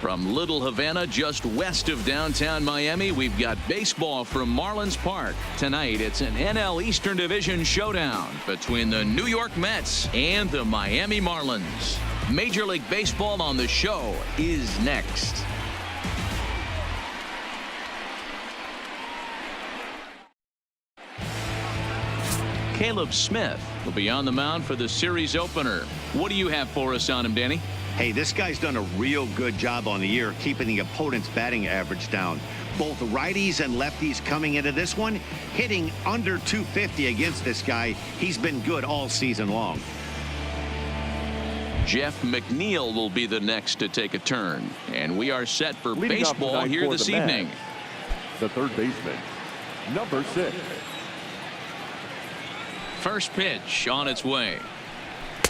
From Little Havana, just west of downtown Miami, we've got baseball from Marlins Park. Tonight, it's an NL Eastern Division showdown between the New York Mets and the Miami Marlins. Major League Baseball on the show is next. Caleb Smith will be on the mound for the series opener. What do you have for us on him, Danny? Hey, this guy's done a real good job on the year keeping the opponent's batting average down. Both righties and lefties coming into this one, hitting under 250 against this guy. He's been good all season long. Jeff McNeil will be the next to take a turn. And we are set for baseball here this evening. The third baseman, number 6. First pitch on its way.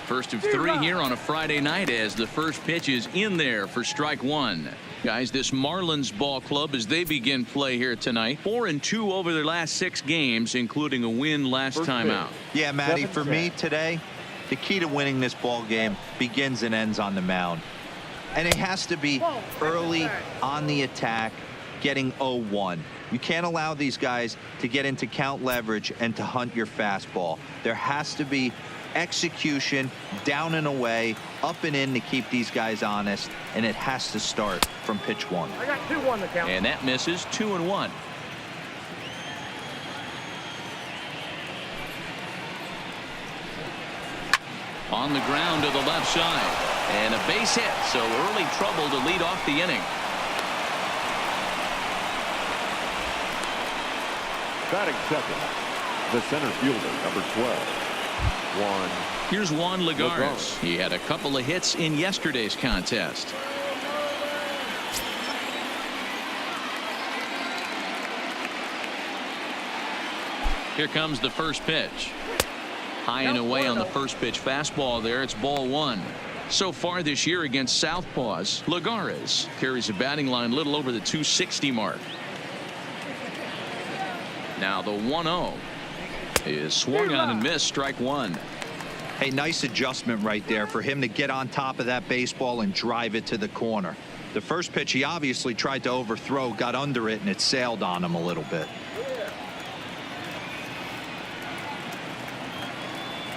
First of 3 here on a Friday night as the first pitch is in there for strike 1. Guys, this Marlins ball club, as they begin play here tonight, 4-2 over their last 6 games, including a win last time out. Yeah, Matty, for me today, the key to winning this ball game begins and ends on the mound. And it has to be early on the attack, getting 0-1. You can't allow these guys to get into count leverage and to hunt your fastball. There has to be execution, down and away, up and in to keep these guys honest, and it has to start from pitch 1. I got 2-1 to count. And that misses. 2-1. On the ground to the left side, and a base hit, so early trouble to lead off the inning. Batting second, the center fielder, number 12. Here's Juan Lagares. He had a couple of hits in yesterday's contest. Here comes the first pitch. High and away on the first pitch fastball there. It's ball 1. So far this year against Southpaws, Lagares carries a batting line a little over the 260 mark. Now the 1-0 is swung on and missed, strike 1. Hey, nice adjustment right there for him to get on top of that baseball and drive it to the corner. The first pitch he obviously tried to overthrow, got under it, and it sailed on him a little bit.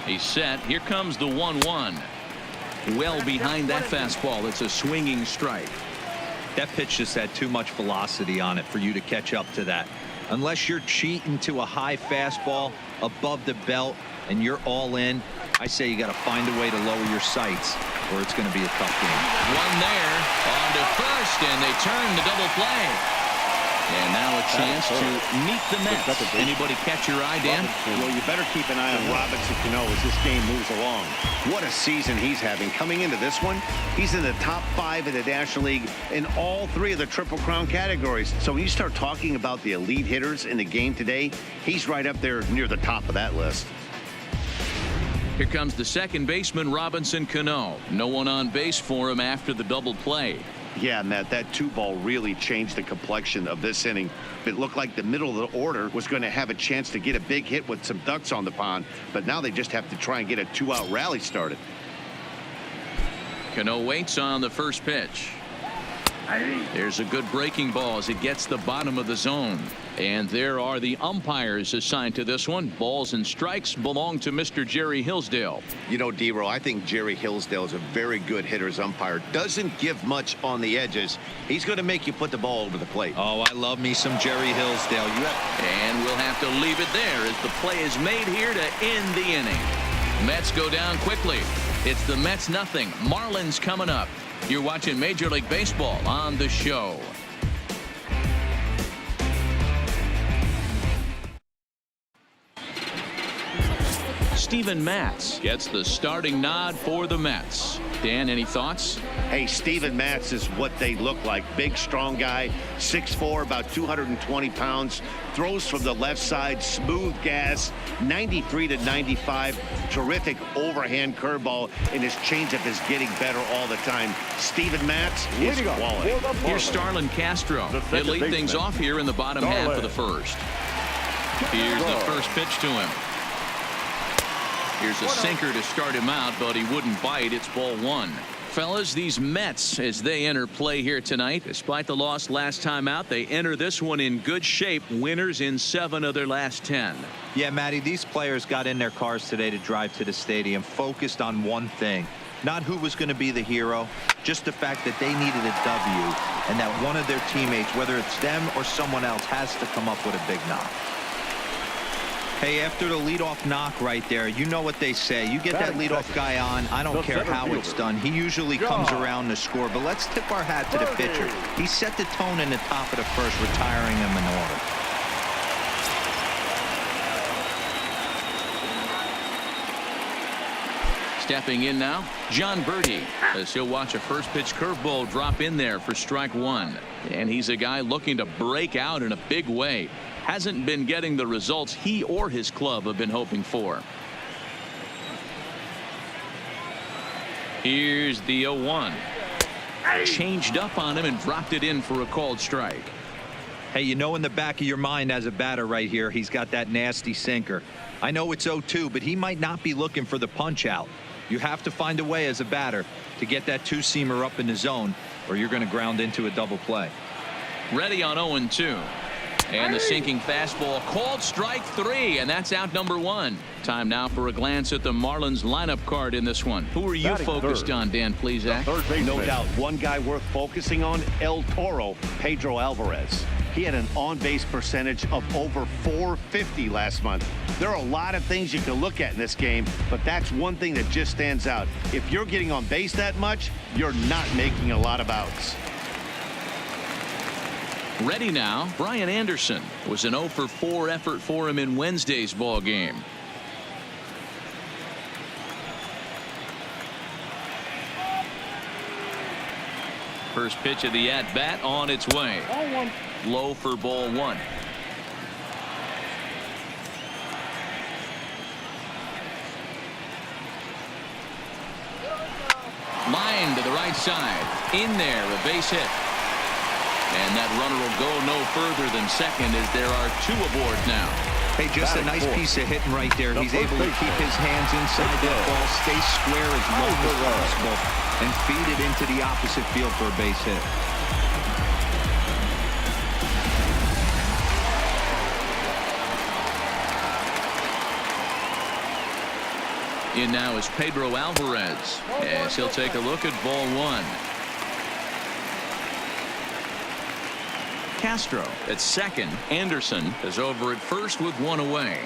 He's set. Here comes the 1-1. Well behind that fastball. It's a swinging strike. That pitch just had too much velocity on it for you to catch up to that. Unless you're cheating to a high fastball above the belt and you're all in, I say you got to find a way to lower your sights or it's going to be a tough game. One there on to first, and they turn the double play. And now a chance to meet the Mets. Anybody catch your eye, Dan? Well, you better keep an eye on Robinson Cano as this game moves along. What a season he's having. Coming into this one, he's in the top 5 in the National League in all 3 of the Triple Crown categories. So when you start talking about the elite hitters in the game today, he's right up there near the top of that list. Here comes the second baseman, Robinson Cano. No one on base for him after the double play. Yeah, Matt, that 2-ball really changed the complexion of this inning. It looked like the middle of the order was going to have a chance to get a big hit with some ducks on the pond, but now they just have to try and get a 2-out rally started. Cano waits on the first pitch. There's a good breaking ball as it gets the bottom of the zone. And there are the umpires assigned to this one. Balls and strikes belong to Mr. Jerry Hillsdale. You know, D-Row, I think Jerry Hillsdale is a very good hitter's umpire. Doesn't give much on the edges. He's going to make you put the ball over the plate. Oh, I love me some Jerry Hillsdale. And we'll have to leave it there as the play is made here to end the inning. Mets go down quickly. It's the Mets nothing. Marlins coming up. You're watching Major League Baseball on the show. Steven Matz gets the starting nod for the Mets. Dan, any thoughts? Hey, Steven Matz is what they look like. Big, strong guy, 6'4", about 220 pounds. Throws from the left side, smooth gas, 93 to 95. Terrific overhand curveball, and his changeup is getting better all the time. Steven Matz is quality. Here's Starlin Castro. He'll lead things off here in the bottom half of the first. Here's the first pitch to him. Here's a sinker to start him out, but he wouldn't bite. It's ball 1. Fellas, these Mets, as they enter play here tonight, despite the loss last time out, they enter this one in good shape. Winners in 7 of their last 10. Yeah, Matty, these players got in their cars today to drive to the stadium focused on one thing. Not who was going to be the hero, just the fact that they needed a W and that one of their teammates, whether it's them or someone else, has to come up with a big knock. Hey, after the leadoff knock right there, you know what they say. You get that leadoff guy on, I don't care how it's done. He usually comes around to score, but let's tip our hat to the pitcher. He set the tone in the top of the first, retiring him in order. Stepping in now, John Birdie, as he'll watch a first pitch curveball drop in there for strike 1. And he's a guy looking to break out in a big way. Hasn't been getting the results he or his club have been hoping for. Here's the 0-1. Changed up on him and dropped it in for a called strike. Hey, you know in the back of your mind as a batter right here, he's got that nasty sinker. I know it's 0-2, but he might not be looking for the punch out. You have to find a way as a batter to get that two-seamer up in the zone, or you're going to ground into a double play. Ready on 0-2. And the sinking fastball called strike 3, and that's out number 1. Time now for a glance at the Marlins lineup card in this one. Who are you focused on, Dan Plesac? No doubt one guy worth focusing on, El Toro, Pedro Alvarez. He had an on-base percentage of over .450 last month. There are a lot of things you can look at in this game, but that's one thing that just stands out. If you're getting on base that much, you're not making a lot of outs. Ready now, Brian Anderson. Was an 0-for-4 effort for him in Wednesday's ball game. First pitch of the at-bat on its way. Low for ball 1. Line to the right side. In there, a base hit. And that runner will go no further than second as there are 2 aboard now. Hey, just a nice piece of hitting right there. He's able to keep his hands inside that ball, stay square as long as possible, and feed it into the opposite field for a base hit. In now is Pedro Alvarez as he'll take a look at ball 1. Castro at second. Anderson is over at first with 1 away.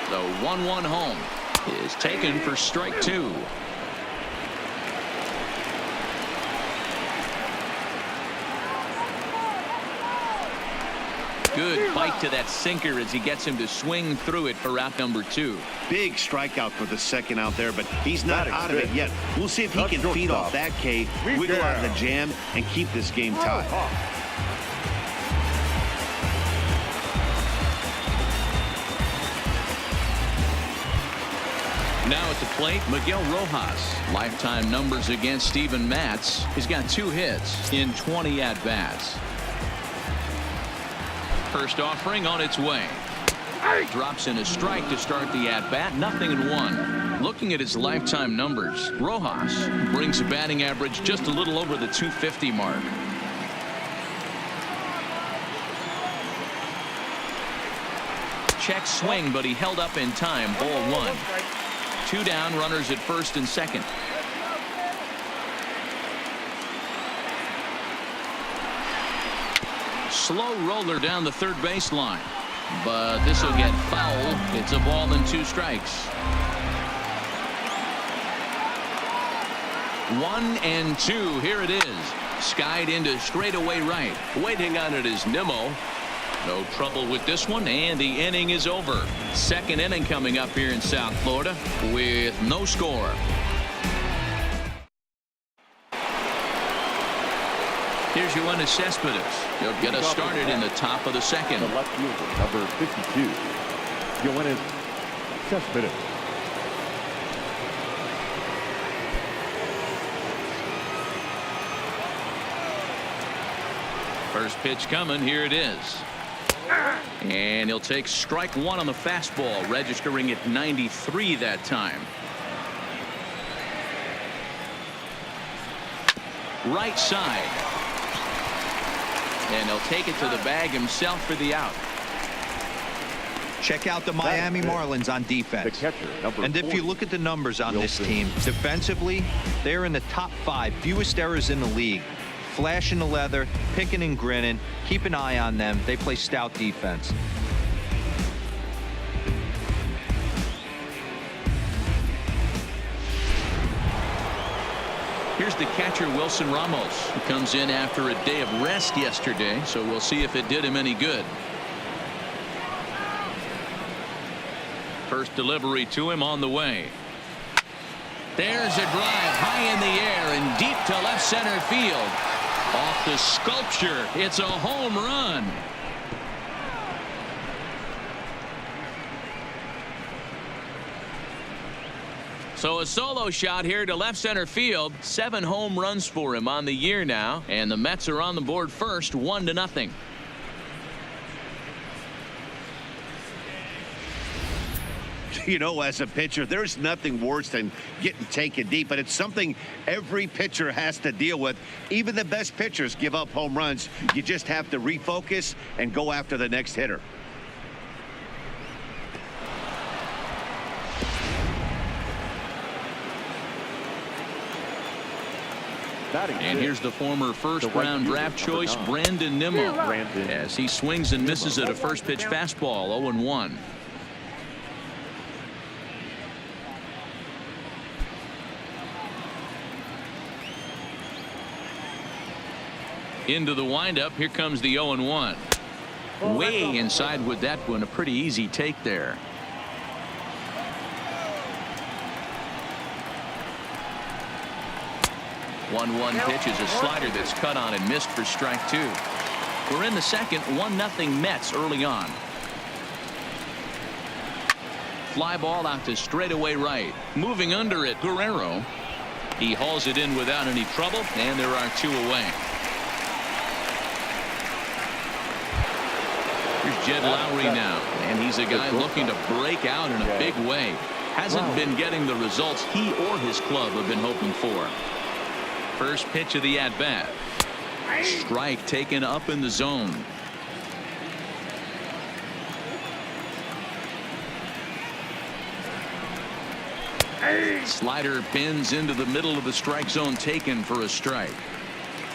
The 1-1 home is taken for strike 2. Good bite to that sinker as he gets him to swing through it for out number 2. Big strikeout for the second out there, but he's not out of it yet. We'll see if he can feed off that K, wiggle out of the jam, and keep this game tied. Now at the plate, Miguel Rojas. Lifetime numbers against Steven Matz. He's got 2 hits in 20 at-bats. First offering on its way. Drops in a strike to start the at-bat. 0-1. Looking at his lifetime numbers, Rojas brings a batting average just a little over the .250 mark. Check swing, but he held up in time. Ball 1. 2 down, runners at first and second. Slow roller down the third baseline, but this will get foul. It's a ball and 2 strikes. 1-2. Here it is. Skied into straightaway right. Waiting on it is Nimmo. No trouble with this one, and the inning is over. Second inning coming up here in South Florida with no score. Here's Yoenis Cespedes. He'll get us started in the top of the second. The left fielder, number 52, Yoenis Cespedes. First pitch coming. Here it is. And he'll take strike one on the fastball, registering at 93 that time. Right side. And he'll take it to the bag himself for the out. Check out the Miami Marlins on defense. And if you look at the numbers on this team, defensively, they're in the top 5, fewest errors in the league. Flashing the leather, picking and grinning. Keep an eye on them. They play stout defense. Here's the catcher, Wilson Ramos. He comes in after a day of rest yesterday, so we'll see if it did him any good. First delivery to him on the way. There's a drive high in the air and deep to left center field. Off the sculpture. It's a home run. So a solo shot here to left center field. 7 home runs for him on the year now. And the Mets are on the board first, 1-0. You know, as a pitcher, there's nothing worse than getting taken deep, but it's something every pitcher has to deal with. Even the best pitchers give up home runs. You just have to refocus and go after the next hitter. And here's the former first-round draft choice, Brandon Nimmo, as he swings and misses at a first-pitch fastball, 0-1. Into the windup. Here comes the 0-1. Way inside with that one. A pretty easy take there. One pitch is a slider that's cut on and missed for strike 2. We're in the second. 1-0 Mets early on. Fly ball out to straightaway right. Moving under it, Guerrero. He hauls it in without any trouble, and there are 2 away. Here's Jed Lowry now, and he's a guy looking to break out in a big way. Hasn't been getting the results he or his club have been hoping for. First pitch of the at-bat. Strike taken up in the zone. Slider pins into the middle of the strike zone, taken for a strike.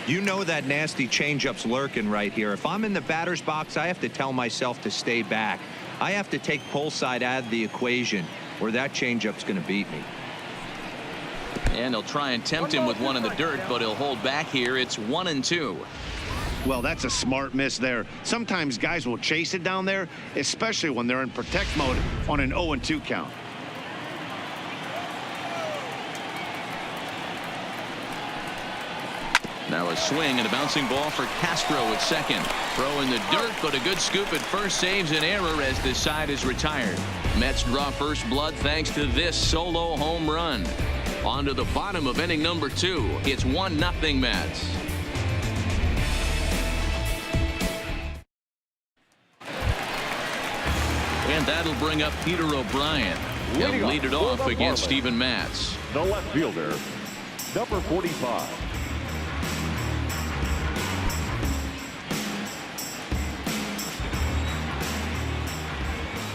You know that nasty changeup's lurking right here. If I'm in the batter's box, I have to tell myself to stay back. I have to take pull side out of the equation, or that changeup's going to beat me. And he'll try and tempt him with one in the dirt, but he'll hold back here. It's 1-2. Well, that's a smart miss there. Sometimes guys will chase it down there, especially when they're in protect mode on an 0-2 count. Now a swing and a bouncing ball for Castro at second. Throw in the dirt, but a good scoop at first saves an error as the side is retired. Mets draw first blood thanks to this solo home run. On to the bottom of inning number 2. It's 1-0 Mets. And that'll bring up Peter O'Brien. He'll lead it off against Steven Matz. The left fielder, number 45.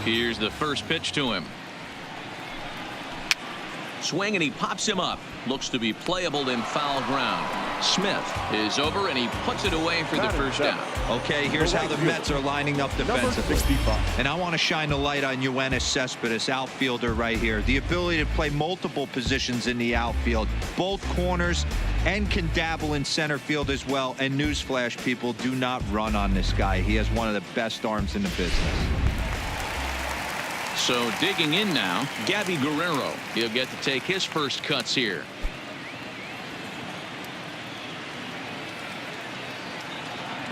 Here's the first pitch to him. Swing and he pops him up. Looks to be playable in foul ground. Smith is over and he puts it away for the first down. Okay, here's how the Mets are lining up defensively. And I want to shine the light on Yoenis Cespedes, outfielder right here. The ability to play multiple positions in the outfield, both corners, and can dabble in center field as well. And newsflash, people, do not run on this guy. He has one of the best arms in the business. So digging in now, Gabby Guerrero. He'll get to take his first cuts here.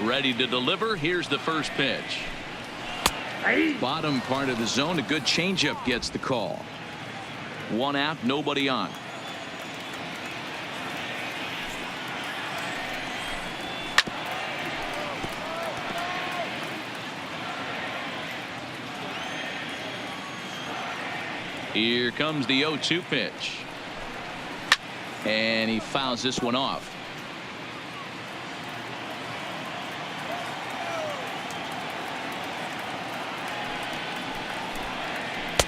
Ready to deliver. Here's the first pitch. Bottom part of the zone. A good changeup gets the call. 1 out, nobody on. Here comes the 0-2 pitch. And he fouls this one off.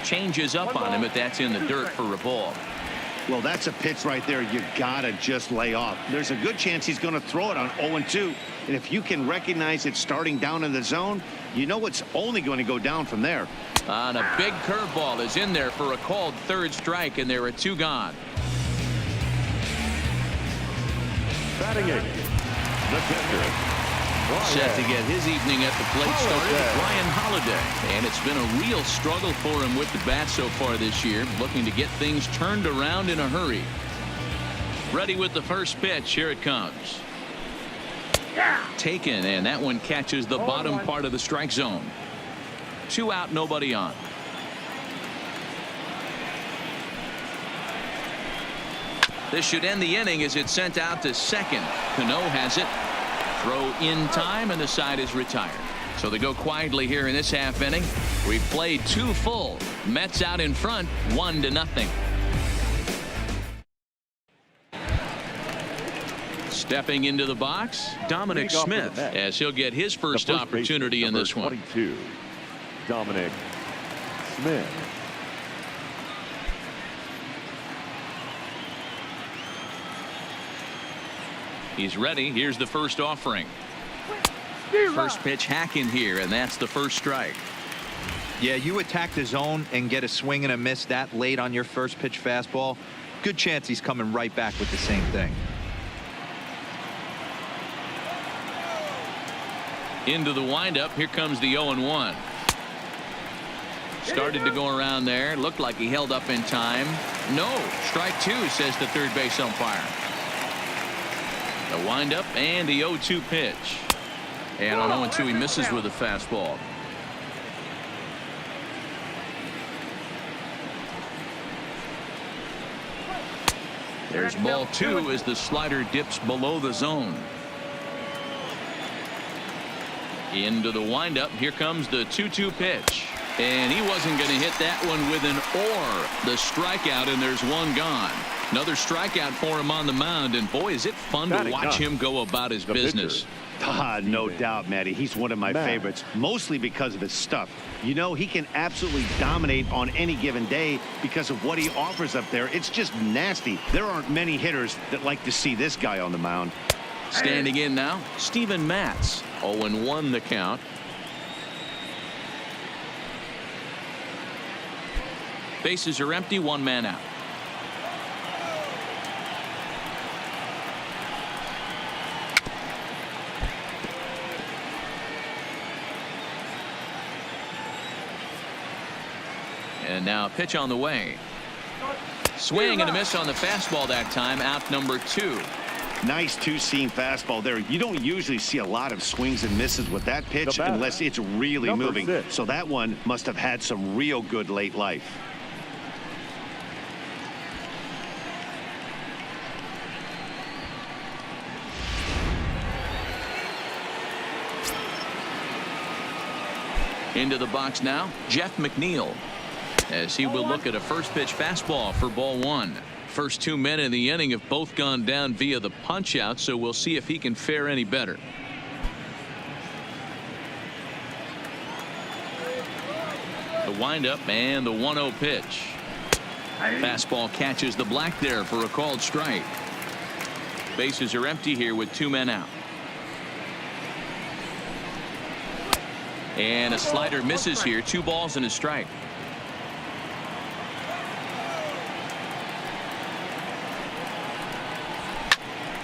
Changes up on him, but that's in the dirt for a ball. Well, that's a pitch right there you gotta just lay off. There's a good chance he's going to throw it on 0-2. And if you can recognize it starting down in the zone, you know it's only going to go down from there. On a big curveball is in there for a called third strike, and there are 2 gone. Batting 8, the pitcher. Set to get his evening at the plate started, Brian Holiday. And it's been a real struggle for him with the bat so far this year, looking to get things turned around in a hurry. Ready with the first pitch. Here it comes. Taken, and that one catches the bottom part of the strike zone. 2 out, nobody on. This should end the inning as it's sent out to second. Cano has it. Throw in time, and the side is retired. So they go quietly here in this half inning. We've played 2 full. Mets out in front, 1-0. Stepping into the box, Dominic Smith, as he'll get his first opportunity in this one. 22, Dominic Smith. He's ready. Here's the first offering. First pitch hacking here, and that's the first strike. Yeah, you attack the zone and get a swing and a miss that late on your first pitch fastball. Good chance he's coming right back with the same thing. Into the windup. Here comes the 0-1. Started to go around there. Looked like he held up in time. No. Strike 2, says the third base umpire. The windup and the 0-2 pitch. And on 0-2 he misses with a fastball. There's ball 2 as the slider dips below the zone. Into the windup. Here comes the 2-2 pitch. And he wasn't going to hit that one with an or. The strikeout, and there's 1 gone. Another strikeout for him on the mound, and boy, is it fun to watch him go about his business. No doubt, Matty. He's one of my favorites, mostly because of his stuff. You know, he can absolutely dominate on any given day because of what he offers up there. It's just nasty. There aren't many hitters that like to see this guy on the mound. Standing in now, Steven Matz. 0-1 the count. Bases are empty, 1 man out. And now a pitch on the way. Swing and a miss on the fastball that time. Out number 2. Nice 2-seam fastball there. You don't usually see a lot of swings and misses with that pitch unless it's really moving. 6. So that one must have had some real good late life. Into the box now, Jeff McNeil, as he will look at a first pitch fastball for ball 1. First 2 men in the inning have both gone down via the punch out, so we'll see if he can fare any better. The windup and the 1-0 pitch. Fastball catches the black there for a called strike. Bases are empty here with 2 men out. And a slider misses here. 2 balls and a strike.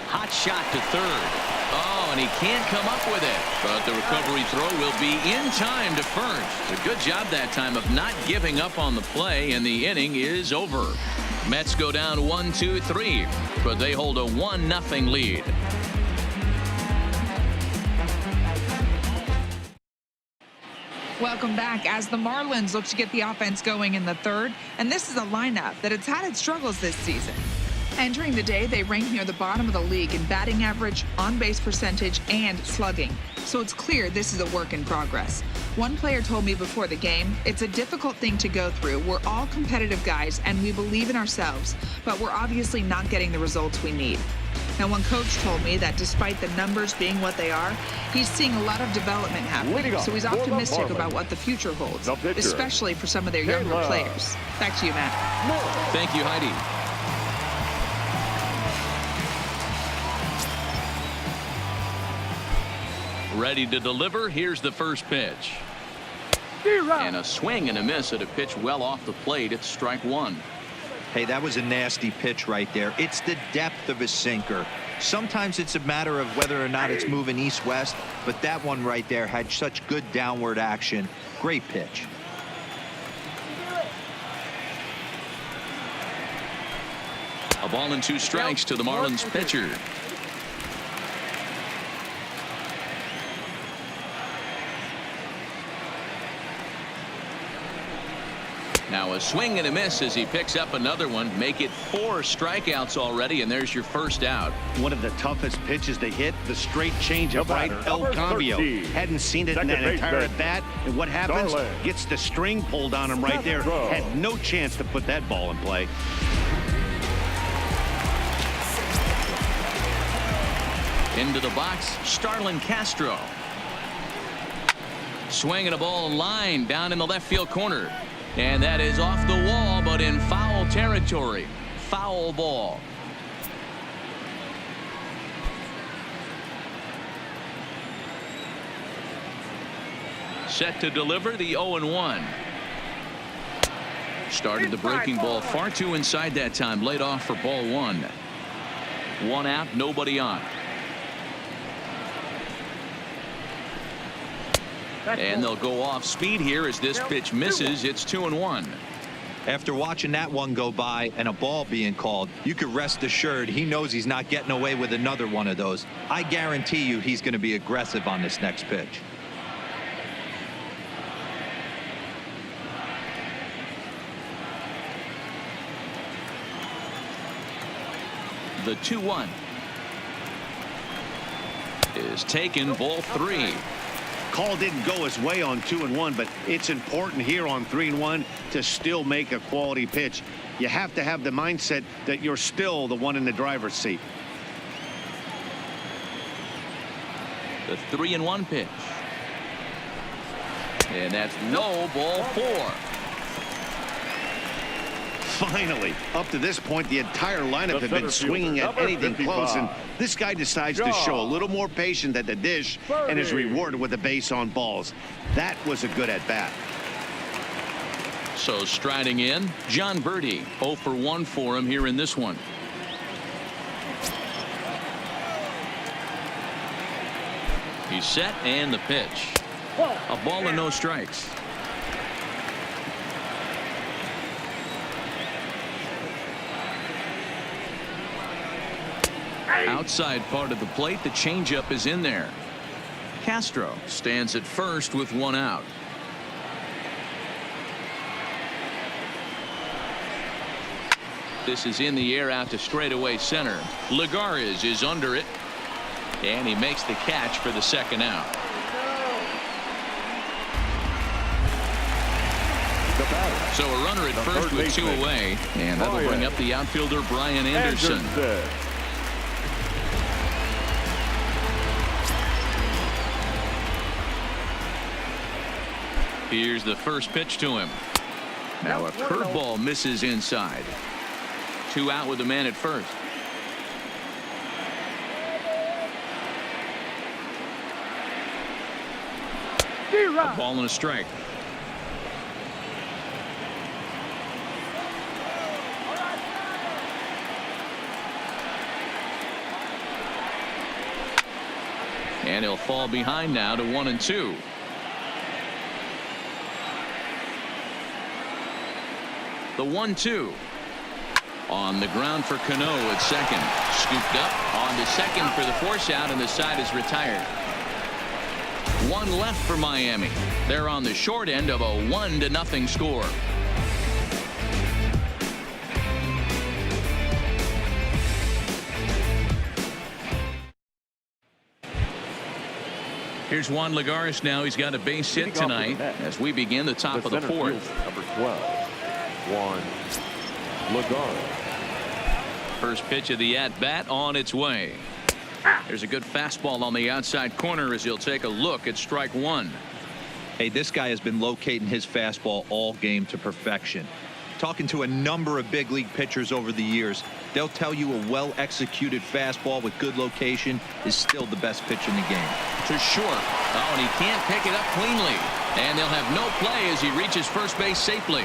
Hot shot to third. Oh, and he can't come up with it. But the recovery throw will be in time to first. A good job that time of not giving up on the play, and the inning is over. Mets go down 1-2-3, but they hold a 1-0 lead. Welcome back as the Marlins look to get the offense going in the third. And this is a lineup that has had its struggles this season. Entering the day, they rank near the bottom of the league in batting average, on-base percentage, and slugging. So it's clear this is a work in progress. One player told me before the game, it's a difficult thing to go through. We're all competitive guys and we believe in ourselves, but we're obviously not getting the results we need. Now, one coach told me that despite the numbers being what they are, he's seeing a lot of development happening, so he's optimistic about what the future holds, especially for some of their younger players. Back to you, Matt. Thank you, Heidi. Ready to deliver. Here's the first pitch. And a swing and a miss at a pitch well off the plate. It's strike one. Hey, that was a nasty pitch right there. It's the depth of a sinker. Sometimes it's a matter of whether or not it's moving east-west, but that one right there had such good downward action. Great pitch. A ball and 2 strikes to the Marlins pitcher. Now a swing and a miss as he picks up another one. Make it 4 strikeouts already, and there's your first out. One of the toughest pitches to hit, the straight changeup, right? El Cambio. Hadn't seen it in that entire at bat. And what happens? Gets the string pulled on him right there. Had no chance to put that ball in play. Into the box, Starlin Castro. Swinging a ball line down in the left field corner. And that is off the wall, but in foul territory. Foul ball. Set to deliver the 0-1. Started the breaking ball far too inside that time. Laid off for ball 1. 1 out, nobody on. And they'll go off speed here as this pitch misses. It's 2-1. After watching that one go by and a ball being called, you could rest assured he knows he's not getting away with another one of those. I guarantee you he's going to be aggressive on this next pitch. The 2-1 is taken, ball 3. Call didn't go his way on 2-1, but it's important here on 3-1 to still make a quality pitch. You have to have the mindset that you're still the one in the driver's seat. The 3-1 pitch. And that's low, ball 4. Finally, up to this point, the entire lineup had been swinging at anything close, and this guy decides to show a little more patience at the dish and is rewarded with a base on balls. That was a good at-bat. So striding in, John Birdie. 0 for 1 for him here in this one. He's set, and the pitch. A ball and no strikes. Outside part of the plate, the changeup is in there. Castro stands at first with 1 out. This is in the air out to straightaway center. Lagares is under it, and he makes the catch for the 2nd out. So a runner at first with 2 away, and that'll bring up the outfielder Brian Anderson. Here's the first pitch to him. Now a curveball misses inside. 2 out with the man at first. A ball and a strike. And he'll fall behind now to 1-2. The 1-2 on the ground for Cano at second. Scooped up on to second for the force out, and the side is retired. 1 left for Miami. They're on the short end of a 1-0 score. Here's Juan Lagares now. He's got a base hit tonight as we begin the top of the fourth. Number 12, Juan Lagares. First pitch of the at-bat on its way. There's a good fastball on the outside corner as he'll take a look at strike one. Hey, this guy has been locating his fastball all game to perfection. Talking to a number of big league pitchers over the years, they'll tell you a well-executed fastball with good location is still the best pitch in the game. To short. Oh, and he can't pick it up cleanly. And they'll have no play as he reaches first base safely.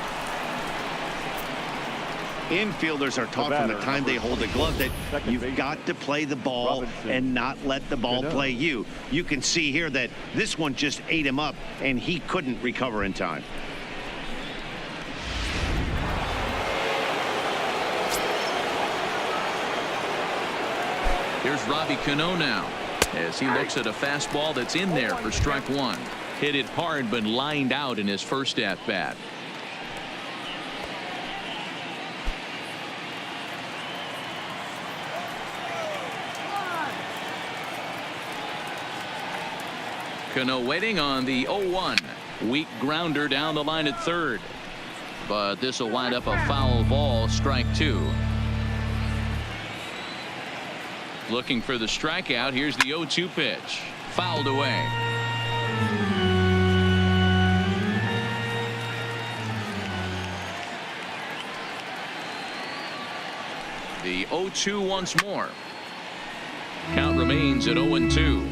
Infielders are taught from the time they hold a glove that you've got to play the ball and not let the ball play you. You can see here that this one just ate him up, and he couldn't recover in time. Here's Robbie Cano now as he looks at a fastball that's in there for strike one. Hit it hard but lined out in his first at bat. Cano waiting on the 0-1. Weak grounder down the line at third. But this will wind up a foul ball, strike two. Looking for the strikeout. Here's the 0-2 pitch. Fouled away. The 0-2 once more. Count remains at 0-2.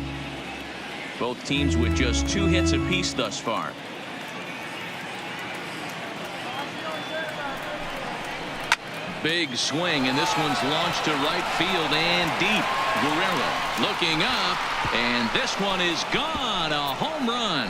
Both teams with just 2 hits apiece thus far. Big swing, and this one's launched to right field and deep. Guerrero looking up, and this one is gone. A home run.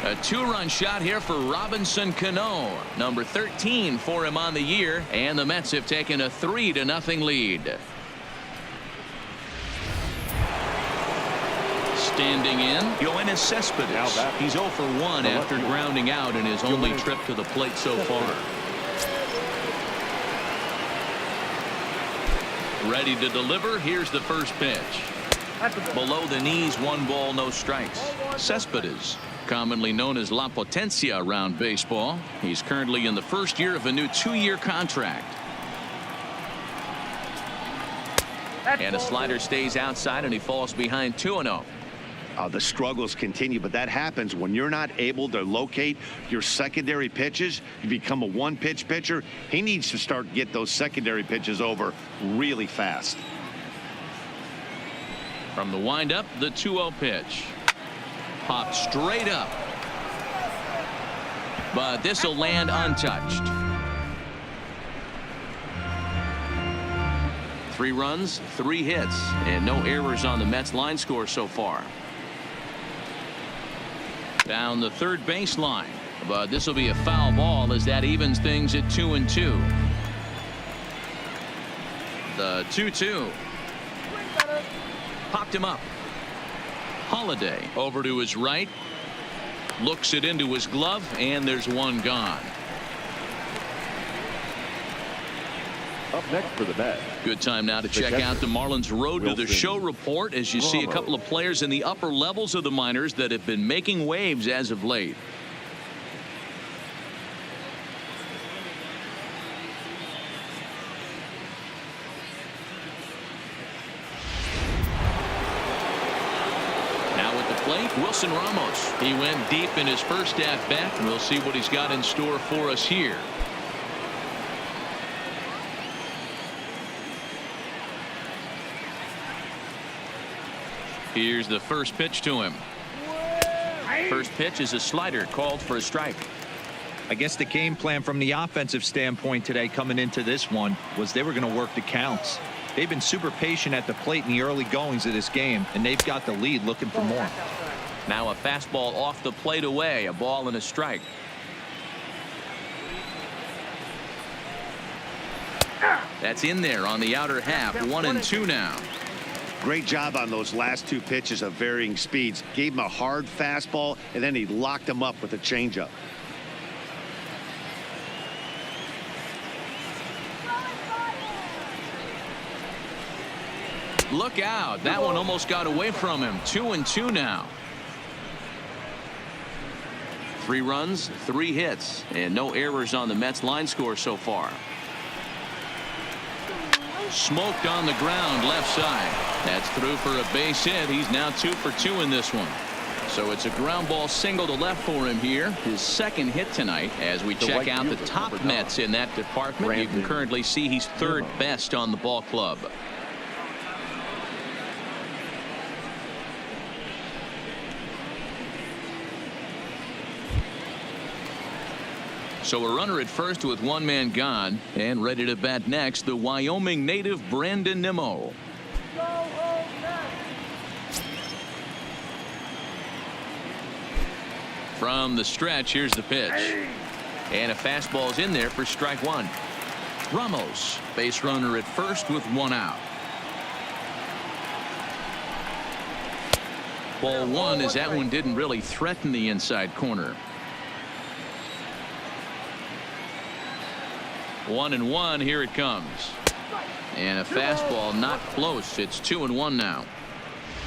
A 2-run shot here for Robinson Cano, number 13 for him on the year, and the Mets have taken a 3-0 lead. Standing in, Yoenis Cespedes. He's 0 for 1 after grounding out in his only trip to the plate so far. Ready to deliver. Here's the first pitch. Below the knees, 1 ball, no strikes. Cespedes, commonly known as La Potencia around baseball. He's currently in the first year of a new 2-year contract. And a slider stays outside, and he falls behind 2-0. The struggles continue, but that happens when you're not able to locate your secondary pitches. You become a one-pitch pitcher. He needs to start get those secondary pitches over really fast. From the windup, the 2-0 pitch. Popped straight up. But this will land untouched. 3 runs, 3 hits, and no errors on the Mets line score so far. Down the third baseline, but this will be a foul ball as that evens things at 2-2. The 2-2. Popped him up. Holiday over to his right. Looks it into his glove, and there's one gone. Up next for the Mets. Good time now to check out the Marlins Road to the Show report as you see a couple of players in the upper levels of the minors that have been making waves as of late. Now at the plate, Wilson Ramos. He went deep in his first at bat, and we'll see what he's got in store for us here. Here's the first pitch to him. First pitch is a slider called for a strike. I guess the game plan from the offensive standpoint today coming into this one was they were going to work the counts. They've been super patient at the plate in the early goings of this game, and they've got the lead looking for more. Now a fastball off the plate away, a ball and a strike. That's in there on the outer half. 1-2 now. Great job on those last 2 pitches of varying speeds. Gave him a hard fastball, and then he locked him up with a changeup. Look out. That one almost got away from him. 2-2 now. 3 runs, 3 hits, and no errors on the Mets line score so far. Smoked on the ground left side. That's through for a base hit. He's now 2 for 2 in this one. So it's a ground ball single to left for him here. His second hit tonight. As we check out the top Mets in that department, you can currently see he's 3rd best on the ball club. So a runner at first with 1 man gone, and ready to bat next, the Wyoming native Brandon Nimmo. From the stretch, here's the pitch. And a fastball is in there for strike 1. Ramos, base runner at first with 1 out. Ball 1 as that one didn't really threaten the inside corner. 1-1, here it comes. And a fastball not close. It's 2-1 now.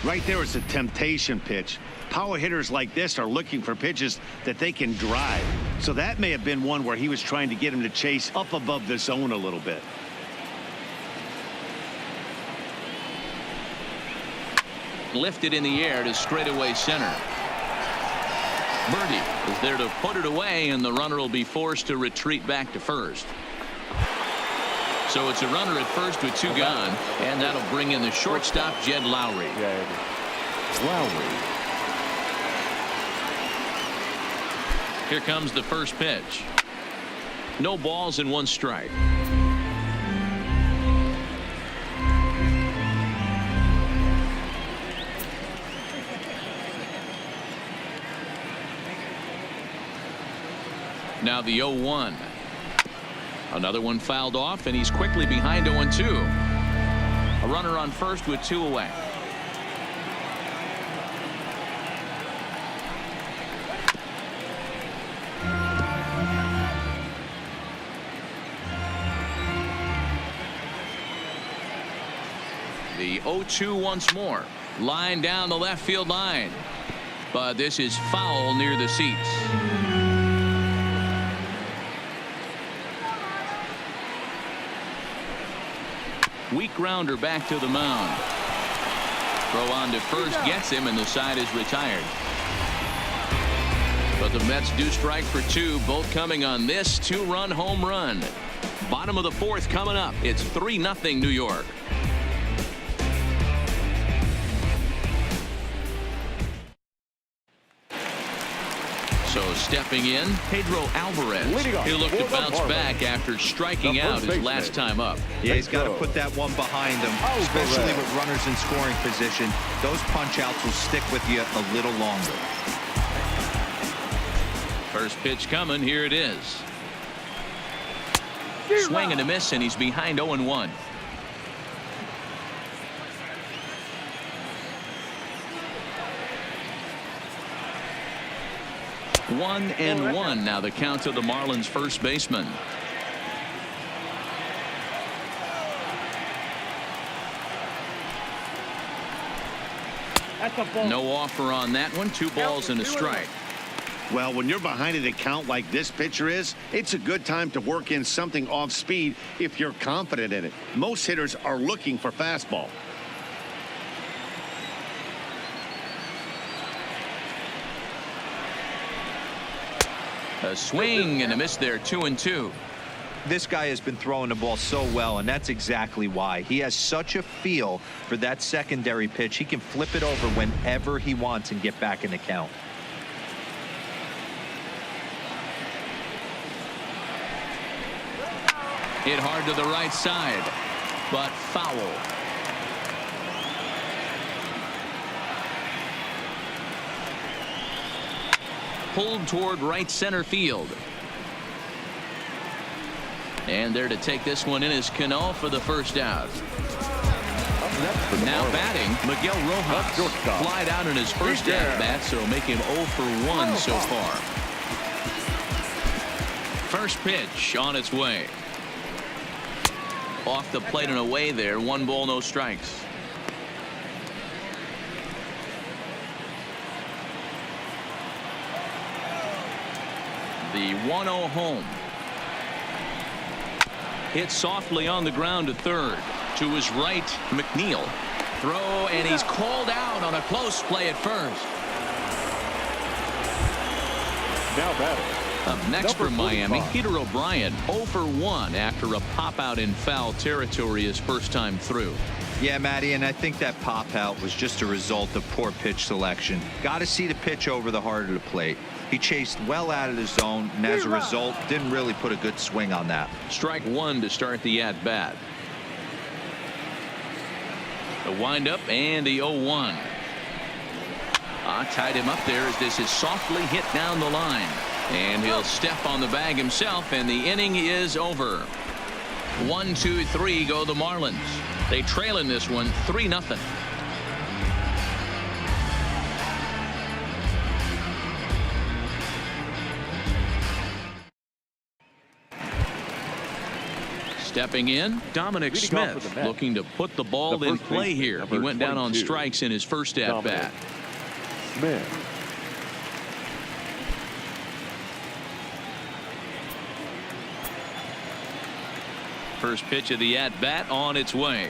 Right there is a temptation pitch. Power hitters like this are looking for pitches that they can drive. So that may have been one where he was trying to get him to chase up above the zone a little bit. Lifted in the air to straightaway center. Birdie is there to put it away, and the runner will be forced to retreat back to first. So it's a runner at first with 2 gone, and that'll bring in the shortstop, Jed Lowry. Here comes the first pitch. No balls and 1 strike. Now the 0-1. Another one fouled off, and he's quickly behind 0-2. A runner on first with 2 away. The 0-2 once more. Line down the left field line. But this is foul near the seats. Weak grounder back to the mound. Throw on to first gets him, and the side is retired. But the Mets do strike for 2, both coming on this 2-run home run. Bottom of the 4th coming up. It's 3-0 New York. So stepping in, Pedro Alvarez. He'll look to bounce back after striking out his last time up. Yeah, he's got to put that one behind him, especially with runners in scoring position. Those punch outs will stick with you a little longer. First pitch coming. Here it is. Swing and a miss, and he's behind 0-1. 1-1 now the count to the Marlins first baseman. No offer on that one. 2 balls and a strike. Well, when you're behind an account like this pitcher is, it's a good time to work in something off speed if you're confident in it. Most hitters are looking for fastball. A swing and a miss there. 2-2. This guy has been throwing the ball so well, and that's exactly why. He has such a feel for that secondary pitch. He can flip it over whenever he wants and get back in the count. Hit hard to the right side, but foul. Pulled toward right center field. And there to take this one in is Cano for the first out. Now batting, Miguel Rojas. Flied out in his first at-bat, so make him 0 for 1 so far. First pitch on its way. Off the plate and away there. 1 ball, no strikes. The 1-0 home. Hit softly on the ground to third. To his right, McNeil. Throw, and he's called out on a close play at first. Now batting. Up next for Miami, Peter O'Brien 0 for 1 after a pop out in foul territory his first time through. Yeah, Matty, and I think that pop out was just a result of poor pitch selection. Got to see the pitch over the heart of the plate. He chased well out of the zone, and as a result, didn't really put a good swing on that. Strike one to start the at-bat. The windup and the 0-1. Tied him up there as this is softly hit down the line. And he'll step on the bag himself, and the inning is over. 1, 2, 3 go the Marlins. They trail in this one 3-0. Stepping in, Dominic Smith looking to put the ball in play here. He went down on strikes in his first at-bat. Smith. First pitch of the at-bat on its way.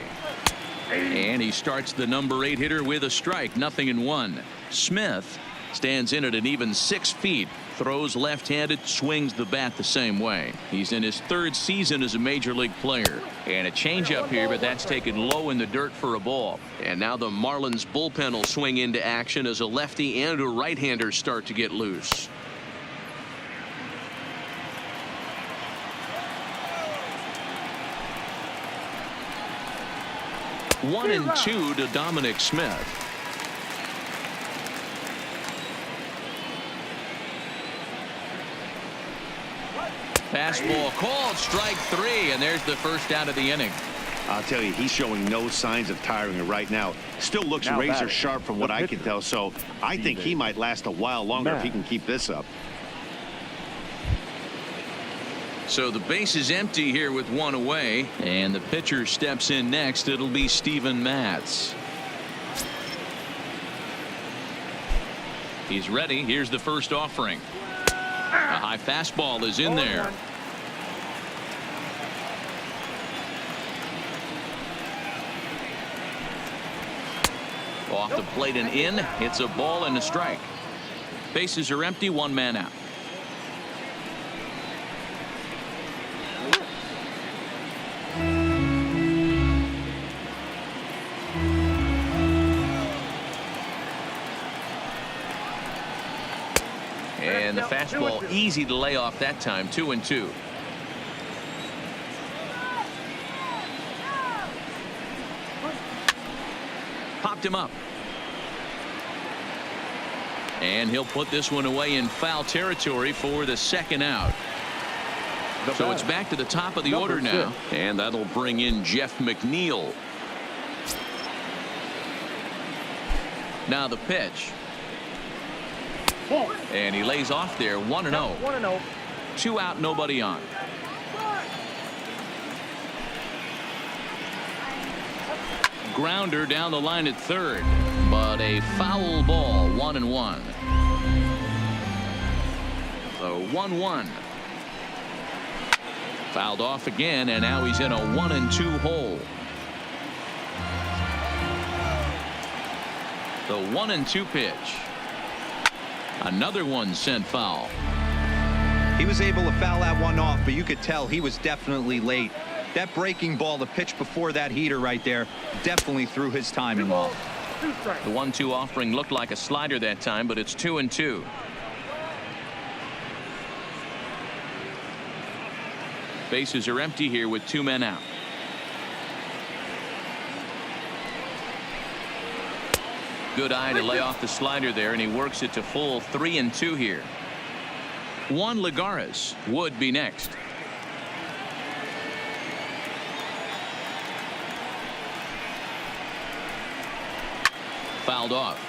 And he starts the number 8 hitter with a strike. 0-1. Smith stands in at an even 6 feet. Throws left-handed, swings the bat the same way. He's in his 3rd season as a major league player. And a changeup here, but that's taken low in the dirt for a ball. And now the Marlins bullpen will swing into action as a lefty and a right-hander start to get loose. One and 2 to Dominic Smith. Fastball called, strike 3, and there's the first out of the inning. I'll tell you, he's showing no signs of tiring right now. Still looks razor sharp from what I can tell, so I think he might last a while longer if he can keep this up. So the base is empty here with 1 away, and the pitcher steps in next. It'll be Steven Matz. He's ready. Here's the first offering. A high fastball is in there. Off the plate and in. It's a ball and a strike. Bases are empty. 1 man out. And the fastball easy to lay off that time. 2-2. Popped him up. And he'll put this one away in foul territory for the 2nd out. So it's back to the top of the order now. And that'll bring in Jeff McNeil. Now the pitch. And he lays off there. 1-0. 1-0. 2 out, nobody on. Grounder down the line at 3rd, but a foul ball. 1-1. So 1-1. Fouled off again, and now he's in a 1-2 hole. The 1-2 pitch. Another one sent foul. He was able to foul that one off, but you could tell he was definitely late. That breaking ball, the pitch before that heater right there, definitely threw his timing off. The 1-2 offering looked like a slider that time, but it's 2-2. Bases are empty here with 2 men out. Good eye to lay off the slider there, and he works it to full. 3-2 here. Juan Lagares would be next. Fouled off.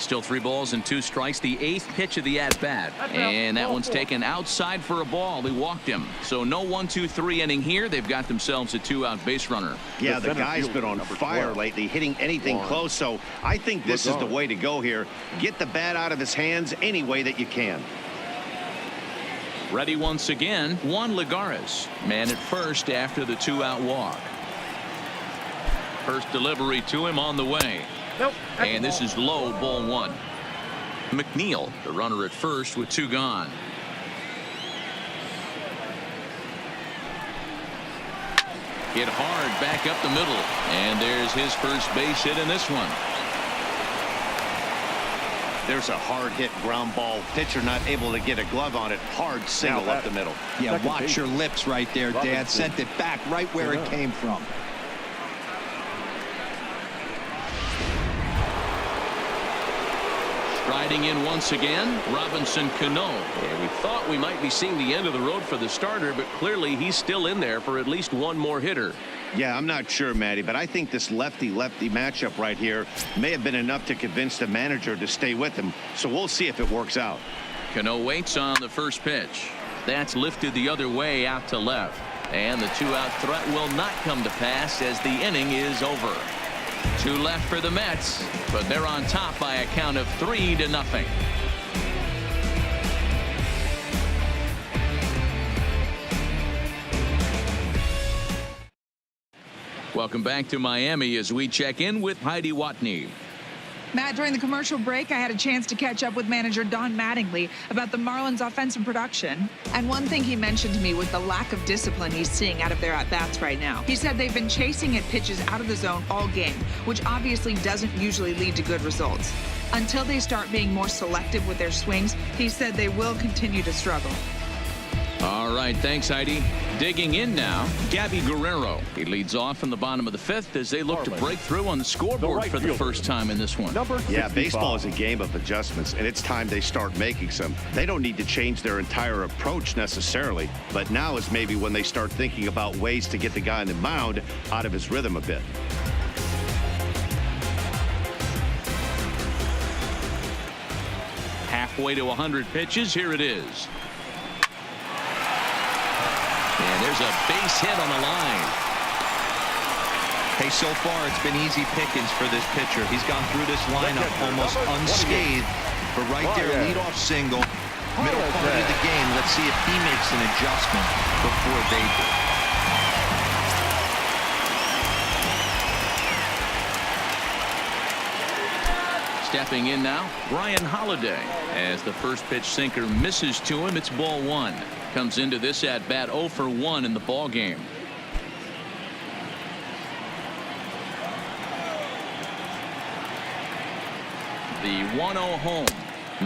Still 3 balls and 2 strikes. The 8th pitch of the at-bat. And that one's taken outside for a ball. He walked him. So no 1-2-3 inning here. They've got themselves a 2-out base runner. Yeah, the guy's been on fire lately, hitting anything close. So I think this is the way to go here. Get the bat out of his hands any way that you can. Ready once again, Juan Lagares. Man at first after the 2-out walk. First delivery to him on the way. Nope. And this is low, ball 1. McNeil, the runner at first with 2 gone. Hit hard back up the middle. And there's his first base hit in this one. There's a hard hit ground ball. Pitcher not able to get a glove on it. Hard single up the middle. Yeah, watch your lips right there, Dad. Sent it back right where it came from. Striding in once again, Robinson Cano. And we thought we might be seeing the end of the road for the starter, but clearly he's still in there for at least one more hitter. Yeah, I'm not sure, Matty, but I think this lefty-lefty matchup right here may have been enough to convince the manager to stay with him. So we'll see if it works out. Cano waits on the first pitch. That's lifted the other way out to left. And the 2-out threat will not come to pass as the inning is over. 2 left for the Mets, but they're on top by a count of 3-0. Welcome back to Miami as we check in with Heidi Watney. Matt, during the commercial break, I had a chance to catch up with manager Don Mattingly about the Marlins' offensive production. And one thing he mentioned to me was the lack of discipline he's seeing out of their at-bats right now. He said they've been chasing at pitches out of the zone all game, which obviously doesn't usually lead to good results. Until they start being more selective with their swings, he said they will continue to struggle. All right, thanks, Heidi. Digging in now, Gabby Guerrero. He leads off in the bottom of the 5th as they look to break through on the scoreboard for the first time in this one. Yeah, baseball is a game of adjustments, and it's time they start making some. They don't need to change their entire approach necessarily, but now is maybe when they start thinking about ways to get the guy on the mound out of his rhythm a bit. Halfway to 100 pitches, here it is. And there's a base hit on the line. Hey, so far it's been easy pickings for this pitcher. He's gone through this lineup almost unscathed. But right there, leadoff single, middle part of the game. Let's see if he makes an adjustment before they do. Stepping in now, Brian Holiday. As the first pitch sinker misses to him, it's ball 1. Comes into this at bat 0 for 1 in the ball game. The 1-0 home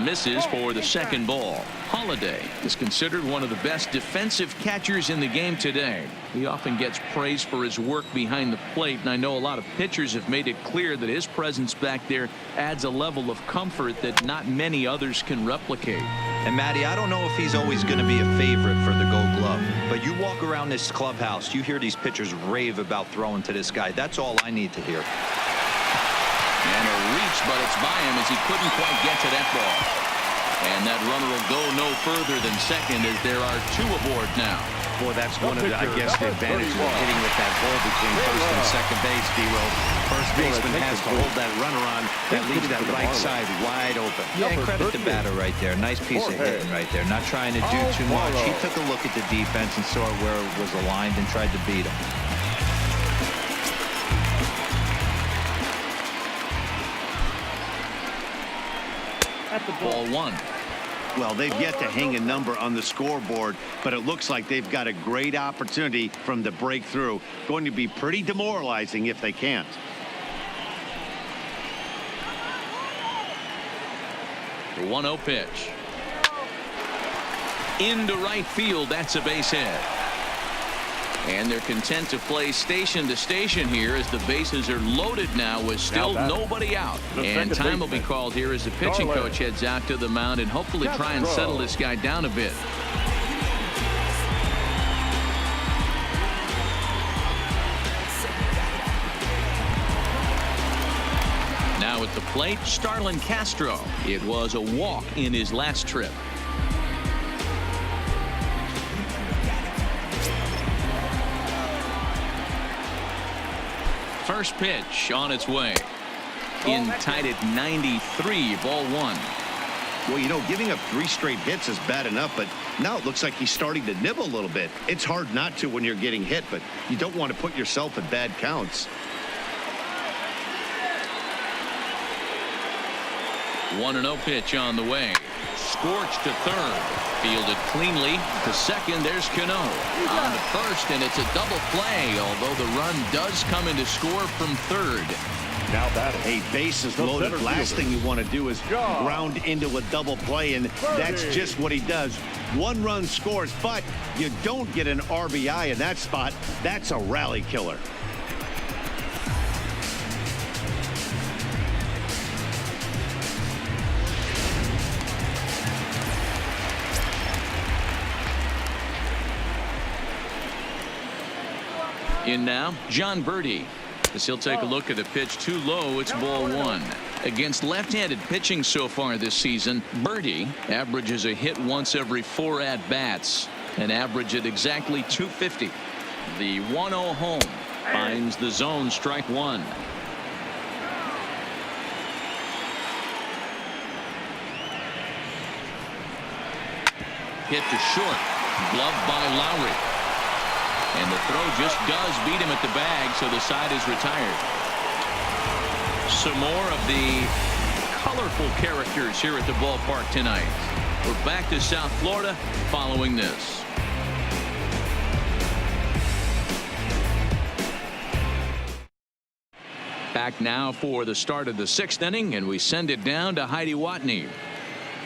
misses for the second ball. Holiday is considered one of the best defensive catchers in the game today. He often gets praise for his work behind the plate, and I know a lot of pitchers have made it clear that his presence back there adds a level of comfort that not many others can replicate. And Matty, I don't know if he's always going to be a favorite for the Gold Glove, but you walk around this clubhouse, you hear these pitchers rave about throwing to this guy. That's all I need to hear. And a reach, but it's by him as he couldn't quite get to that ball. And that runner will go no further than second as there are 2 aboard now. Boy, that's one of the, I guess, the advantages of hitting with that ball between first and second base, D-Roll. First baseman has to hold that runner on. That leaves that right side wide open. Yeah, and credit the batter right there. Nice piece of hitting right there. Not trying to do too much. He took a look at the defense and saw where it was aligned and tried to beat him. Ball 1. Well, they've yet to hang a number on the scoreboard, but it looks like they've got a great opportunity from the breakthrough. Going to be pretty demoralizing if they can't. The 1-0 pitch. Into right field. That's a base hit. And they're content to play station to station here as the bases are loaded now with still nobody out. And time will be called here as the pitching coach heads out to the mound and hopefully try and settle this guy down a bit. Now Now at the plate, Starlin Castro. It was a walk in his last trip. First pitch on its way. In tied at 93, ball one. Well, you know, giving up 3 straight hits is bad enough, but now it looks like he's starting to nibble a little bit. It's hard not to when you're getting hit, but you don't want to put yourself in bad counts. 1-0 pitch on the way. Scorched to third. Fielded cleanly to second. There's Cano on to first, and it's a double play, although the run does come in to score from third. Now batting. Hey, bases loaded. Last thing you want to do is ground into a double play, and that's just what he does. 1 run scores, but you don't get an RBI in that spot. That's a rally killer. In now, John Birdie. As he'll take a look at a pitch too low, it's ball one. Against left-handed pitching so far this season, Birdie averages a hit once every 4 at-bats, an average at exactly 250. The 1-0 home finds the zone, strike one. Hit to short, gloved by Lowry. And the throw just does beat him at the bag, so the side is retired. Some more of the colorful characters here at the ballpark tonight. We're back to South Florida following this. Back now for the start of the 6th inning, and we send it down to Heidi Watney.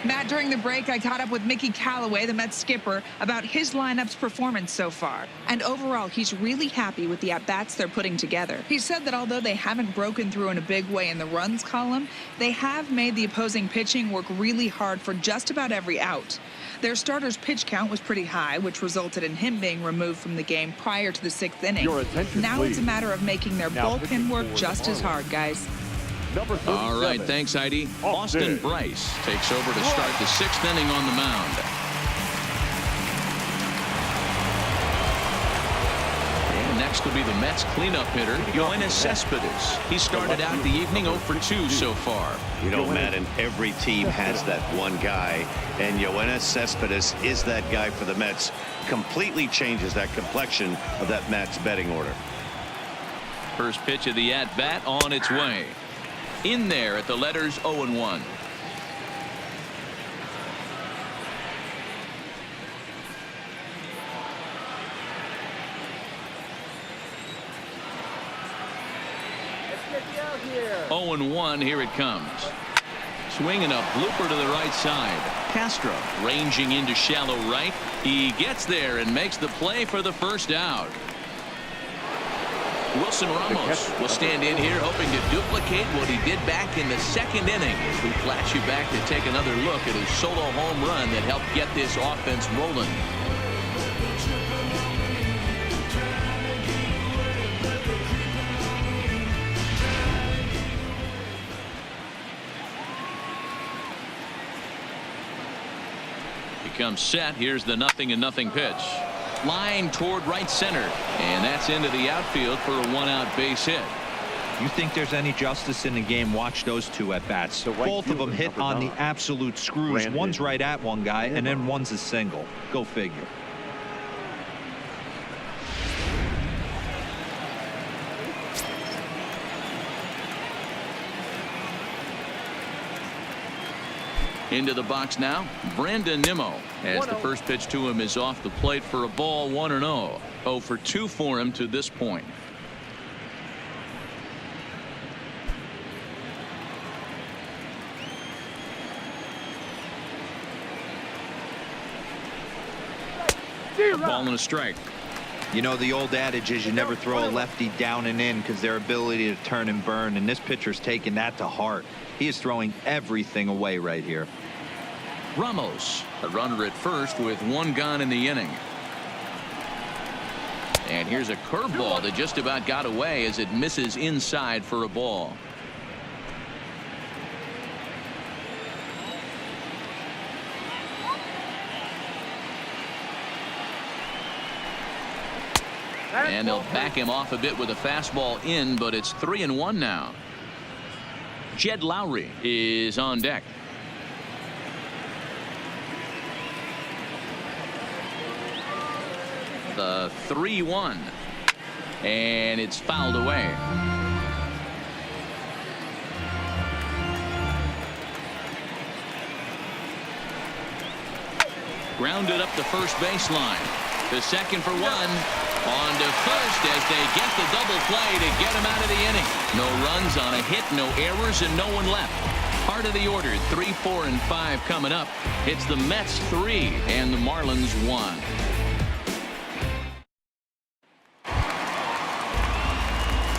Matt, during the break, I caught up with Mickey Callaway, the Mets skipper, about his lineup's performance so far. And overall, he's really happy with the at-bats they're putting together. He said that although they haven't broken through in a big way in the runs column, they have made the opposing pitching work really hard for just about every out. Their starter's pitch count was pretty high, which resulted in him being removed from the game prior to the 6th inning. Now it's a matter of making their bullpen work just as hard, guys. All right, thanks, Heidi. Austin Bryce takes over to start the 6th inning on the mound. And next will be the Mets cleanup hitter, Yoenis Cespedes. He started out the evening 0 for 2 so far. You know, Matt, and every team has that one guy, and Yoenis Cespedes is that guy for the Mets. Completely changes that complexion of that Mets betting order. First pitch of the at-bat on its way. In there at the letters 0-1. Here. 0-1, here it comes. Swinging a blooper to the right side. Castro ranging into shallow right. He gets there and makes the play for the first out. Wilson Ramos will stand in here hoping to duplicate what he did back in the 2nd inning. As we flash you back to take another look at his solo home run that helped get this offense rolling. He comes set. Here's the 0-0 pitch. Line toward right center, and that's into the outfield for a 1-out base hit. You think there's any justice in the game? Watch those 2 at bats. Both of them hit on the absolute screws. One's right at one guy, and then one's a single. Go figure. Into the box now, Brandon Nimmo, as the first pitch to him is off the plate for a ball, 1-0. 0 for 2 for him to this point. A ball and a strike. You know, the old adage is you never throw a lefty down and in because their ability to turn and burn, and this pitcher's taking that to heart. He is throwing everything away right here. Ramos, a runner at first with 1 gone in the inning. And here's a curveball that just about got away as it misses inside for a ball. And they'll back him off a bit with a fastball in, but it's 3-1 now. Jed Lowry is on deck. The 3-1. And it's fouled away. Grounded up the first baseline. The second for one. On to first as they get the double play to get him out of the inning. No runs on a hit, no errors, and no one left. Part of the order, 3, 4, and 5 coming up. It's the Mets 3 and the Marlins 1.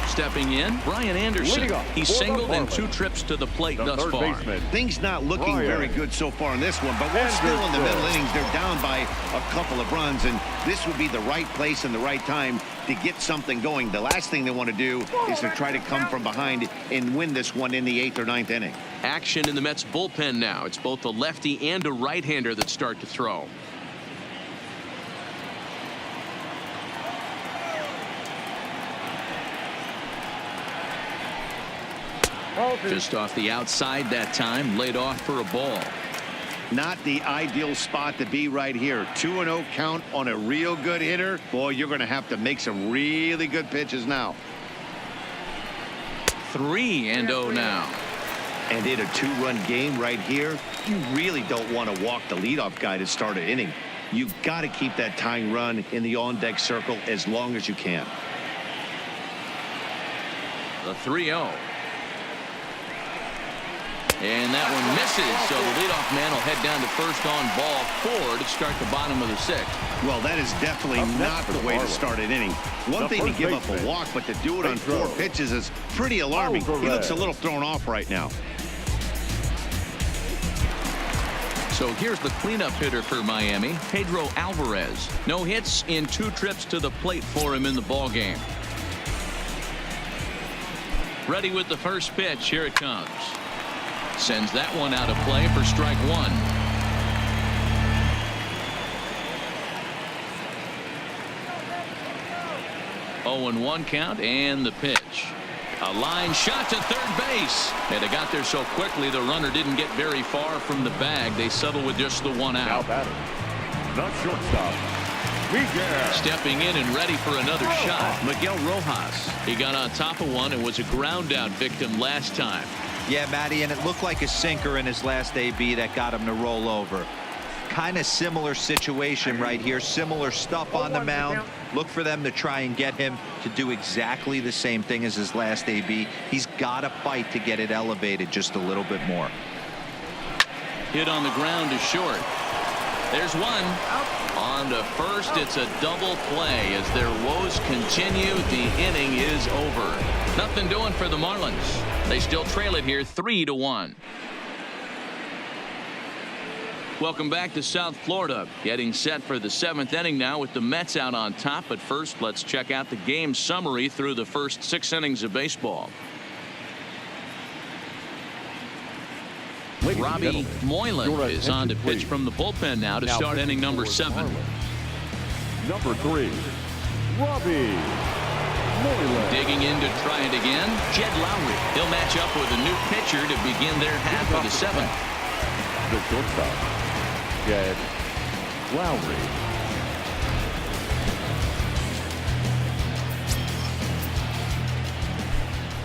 Stepping in, Brian Anderson. He's singled in 2 trips to the plate thus far. Things not looking very good so far in this one, but we're still in the middle innings. They're down by a couple of runs, and this would be the right place and the right time to get something going. The last thing they want to do is to try to come from behind and win this one in the 8th or 9th inning. Action in the Mets bullpen now. It's both a lefty and a right-hander that start to throw. Just off the outside that time, laid off for a ball. Not the ideal spot to be right here. 2-0 count on a real good hitter. Boy, you're going to have to make some really good pitches now. 3-0 now. And in a 2-run game right here, you really don't want to walk the leadoff guy to start an inning. You've got to keep that tying run in the on-deck circle as long as you can. The 3-0. And that one misses, so the leadoff man will head down to first on ball 4 to start the bottom of the 6th. Well, that is definitely not the way to start an inning. One thing to give up a walk, but to do it on 4 pitches is pretty alarming. He looks a little thrown off right now. So here's the cleanup hitter for Miami, Pedro Alvarez. No hits in 2 trips to the plate for him in the ballgame. Ready with the first pitch. Here it comes. Sends that one out of play for strike 1. Oh, 0-1 count and the pitch. A line shot to third base. And they got there so quickly the runner didn't get very far from the bag. They settle with just the 1 out. Not shortstop. Miguel. Stepping in and ready for another shot. Miguel Rojas. He got on top of one and was a ground out victim last time. Yeah, Matty, and it looked like a sinker in his last AB that got him to roll over. Kind of similar situation right here. Similar stuff on the mound. Look for them to try and get him to do exactly the same thing as his last AB. He's got to fight to get it elevated just a little bit more. Hit on the ground is short. There's one. On to first. It's a double play as their woes continue. The inning is over. Nothing doing for the Marlins. They still trail it here 3-1. Welcome back to South Florida. Getting set for the 7th inning now with the Mets out on top. But first, let's check out the game summary through the first 6 innings of baseball. Robbie Moylan is on to pitch from the bullpen now to start inning number 7. Number 3, Robbie Moylan. Digging in to try it again, Jed Lowry. He'll match up with a new pitcher to begin their half of the 7th. The shortstop, Jed Lowry.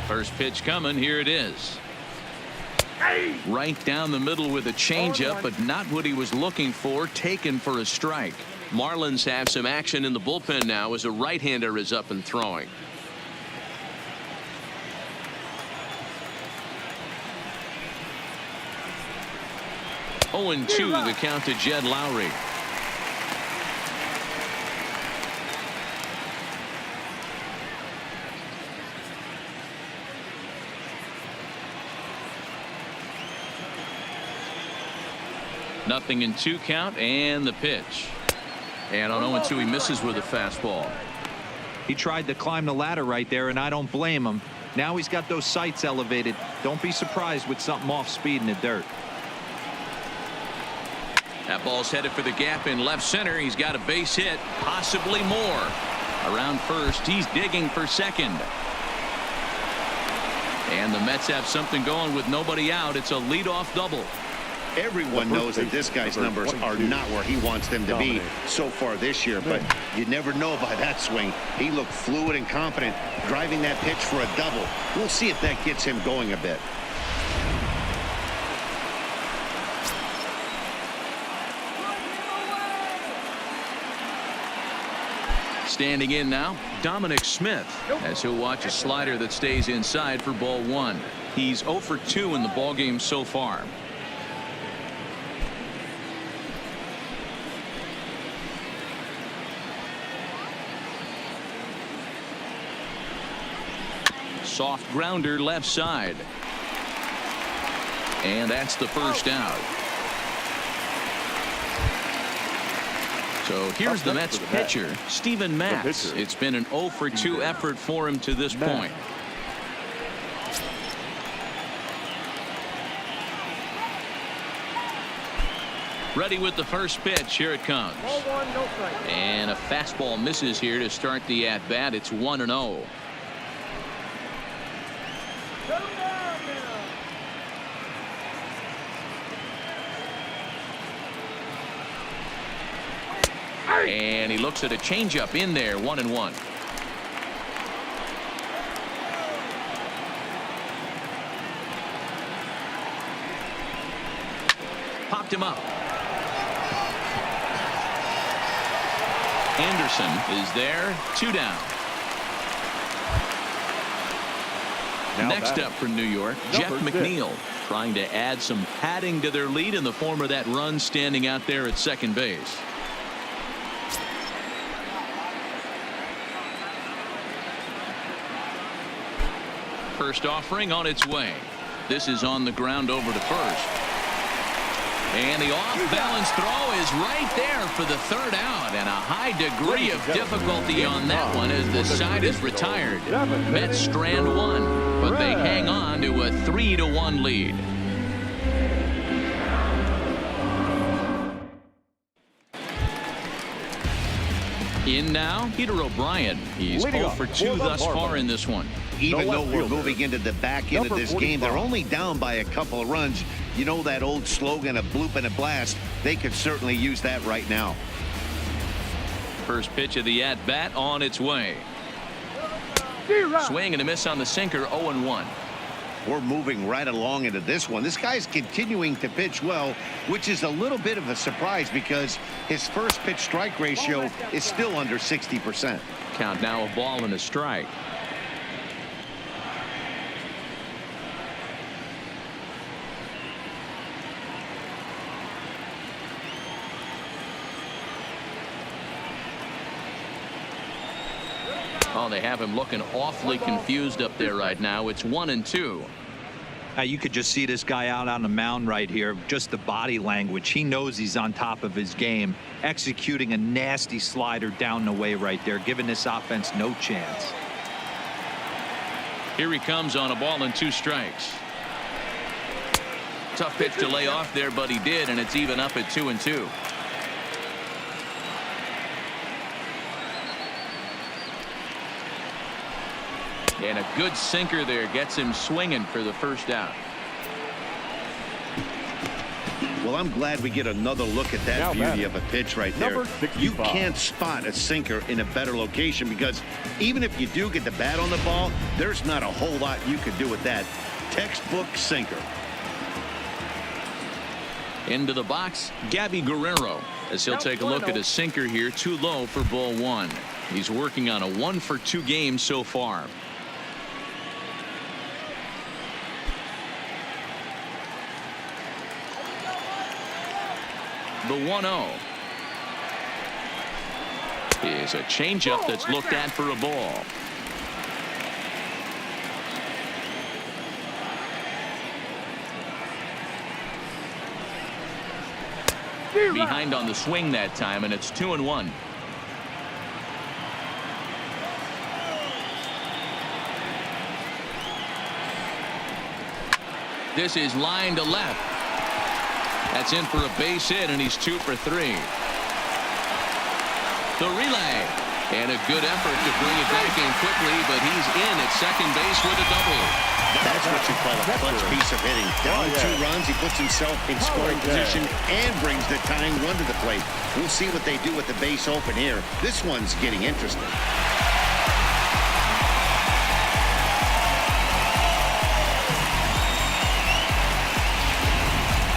First pitch coming. Here it is. Right down the middle with a changeup, but not what he was looking for. Taken for a strike. Marlins have some action in the bullpen now as a right-hander is up and throwing. Oh, 0-2 the count to Jed Lowry. Nothing in 2 count and the pitch. And on 0-2 he misses with a fastball. He tried to climb the ladder right there, and I don't blame him. Now he's got those sights elevated. Don't be surprised with something off speed in the dirt. That ball's headed for the gap in left center. He's got a base hit, possibly more. Around first, he's digging for second. And the Mets have something going with nobody out. It's a leadoff double. Everyone knows that this guy's numbers are not where he wants them to be so far this year, but you never know by that swing. He looked fluid and confident driving that pitch for a double. We'll see if that gets him going a bit. Standing in now, Dominic Smith, as he'll watch a slider that stays inside for ball one. He's 0 for 2 in the ballgame so far. Soft grounder left side. And that's the first out. So here's the Mets pitcher, Steven Matz. It's been an 0 for 2 effort for him to this point. Ready with the first pitch. Here it comes. And a fastball misses here to start the at-bat. It's 1-0. And he looks at a changeup in there, 1-1. Popped him up. Anderson is there, 2 down. Next up for New York, Jeff McNeil, trying to add some padding to their lead in the form of that run standing out there at second base. First offering on its way. This is on the ground over to first. And the off-balance throw is right there for the third out, and a high degree of difficulty on that one as the side is retired. Mets strand one, but they hang on to a 3-1 lead. In now, Peter O'Brien. He's 0 for 2 thus far in this one. Even though we're moving into the back end of this game, they're only down by a couple of runs. You know that old slogan, a bloop and a blast. They could certainly use that right now. First pitch of the at-bat on its way. Swing and a miss on the sinker, 0-1. We're moving right along into this one. This guy's continuing to pitch well, which is a little bit of a surprise because his first pitch strike ratio is still under 60%. Count now, a ball and a strike. Oh, they have him looking awfully confused up there right now. It's 1-2. You could just see this guy out on the mound right here. Just the body language. He knows he's on top of his game, executing a nasty slider down the way right there, giving this offense no chance. Here he comes on a ball and 2 strikes. Tough pitch to lay off there, but he did, and it's even up at 2-2. And a good sinker there gets him swinging for the first out. Well, I'm glad we get another look at that beauty of a pitch right there. You can't spot a sinker in a better location because even if you do get the bat on the ball, there's not a whole lot you could do with that. Textbook sinker. Into the box, Gabby Guerrero, as he'll take a look at a sinker here, too low for ball 1. He's working on a 1 for 2 game so far. The 1-0 is a changeup that's looked at for a ball. Behind on the swing that time, and it's 2-1. This is line to left. That's in for a base hit, and he's 2 for 3. The relay. And a good effort to bring it back in quickly, but he's in at second base with a double. That's what you call a clutch piece of hitting. Down 2 runs, he puts himself in scoring position and brings the tying run to the plate. We'll see what they do with the base open here. This one's getting interesting.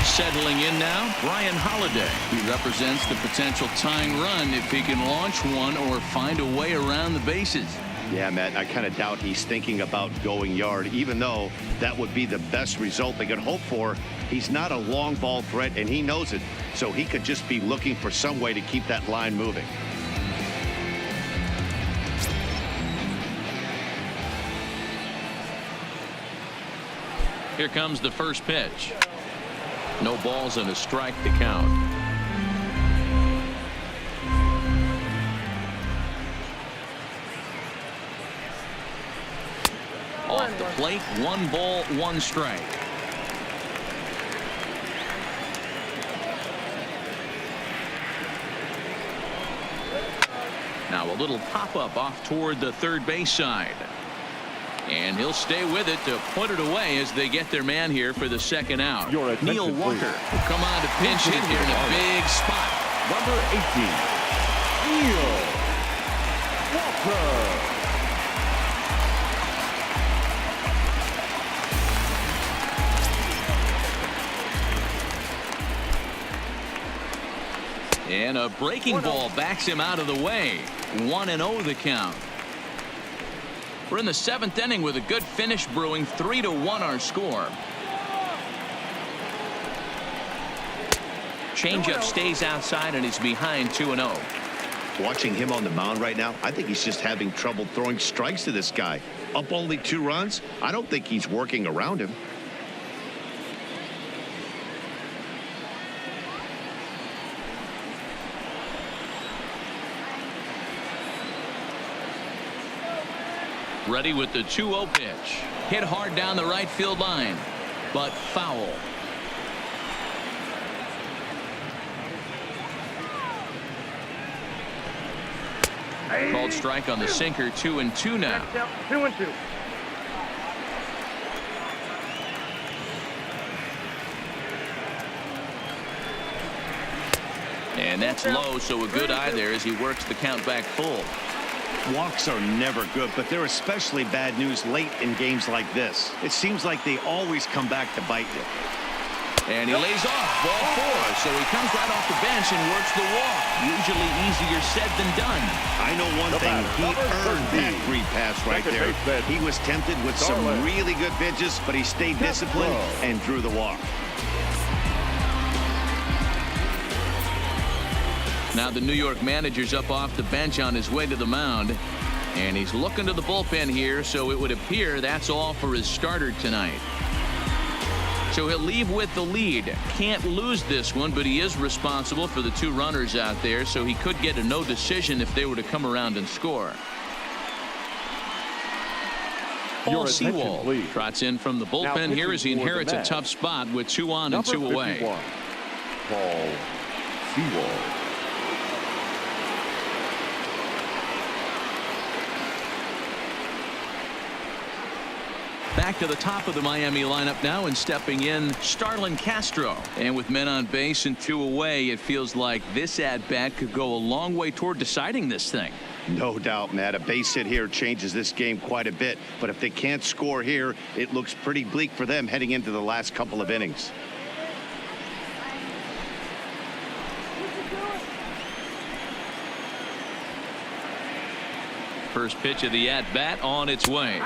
Settling in now, Brian Holiday. He represents the potential tying run if he can launch one or find a way around the bases. Yeah, Matt, I kind of doubt he's thinking about going yard, even though that would be the best result they could hope for. He's not a long ball threat, and he knows it, so he could just be looking for some way to keep that line moving. Here comes the first pitch. No balls and a strike to count. Off the plate, 1 ball, 1 strike. Now a little pop-up off toward the third base side. And he'll stay with it to put it away as they get their man here for the second out. Neil Walker will come on to pinch hit here in a big spot. Number 18, Neil Walker. And a breaking ball backs him out of the way. 1-0 the count. We're in the 7th inning with a good finish brewing. 3-1 our score. Changeup stays outside and he's behind 2-0. Watching him on the mound right now, I think he's just having trouble throwing strikes to this guy. Up only 2 runs. I don't think he's working around him. Ready with the 2-0 pitch. Hit hard down the right field line, but foul. Called strike on the sinker. 2-2 now. 2-2. And that's low, so a good eye there as he works the count back full. Walks are never good, but they're especially bad news late in games like this. It seems like they always come back to bite you. And he lays off. Ball 4. So he comes right off the bench and works the walk. Usually easier said than done. I know one thing. He earned that free pass right there. He was tempted with some really good pitches, but he stayed disciplined and drew the walk. Now the New York manager's up off the bench on his way to the mound. And he's looking to the bullpen here, so it would appear that's all for his starter tonight. So he'll leave with the lead. Can't lose this one, but he is responsible for the 2 runners out there, so he could get a no decision if they were to come around and score. Paul Sewald trots in from the bullpen here as he inherits a tough spot with 2 on and 2 away. Paul Sewald. Back to the top of the Miami lineup now, and stepping in, Starlin Castro. And with men on base and 2 away, it feels like this at-bat could go a long way toward deciding this thing. No doubt, Matt. A base hit here changes this game quite a bit. But if they can't score here, it looks pretty bleak for them heading into the last couple of innings. First pitch of the at-bat on its way.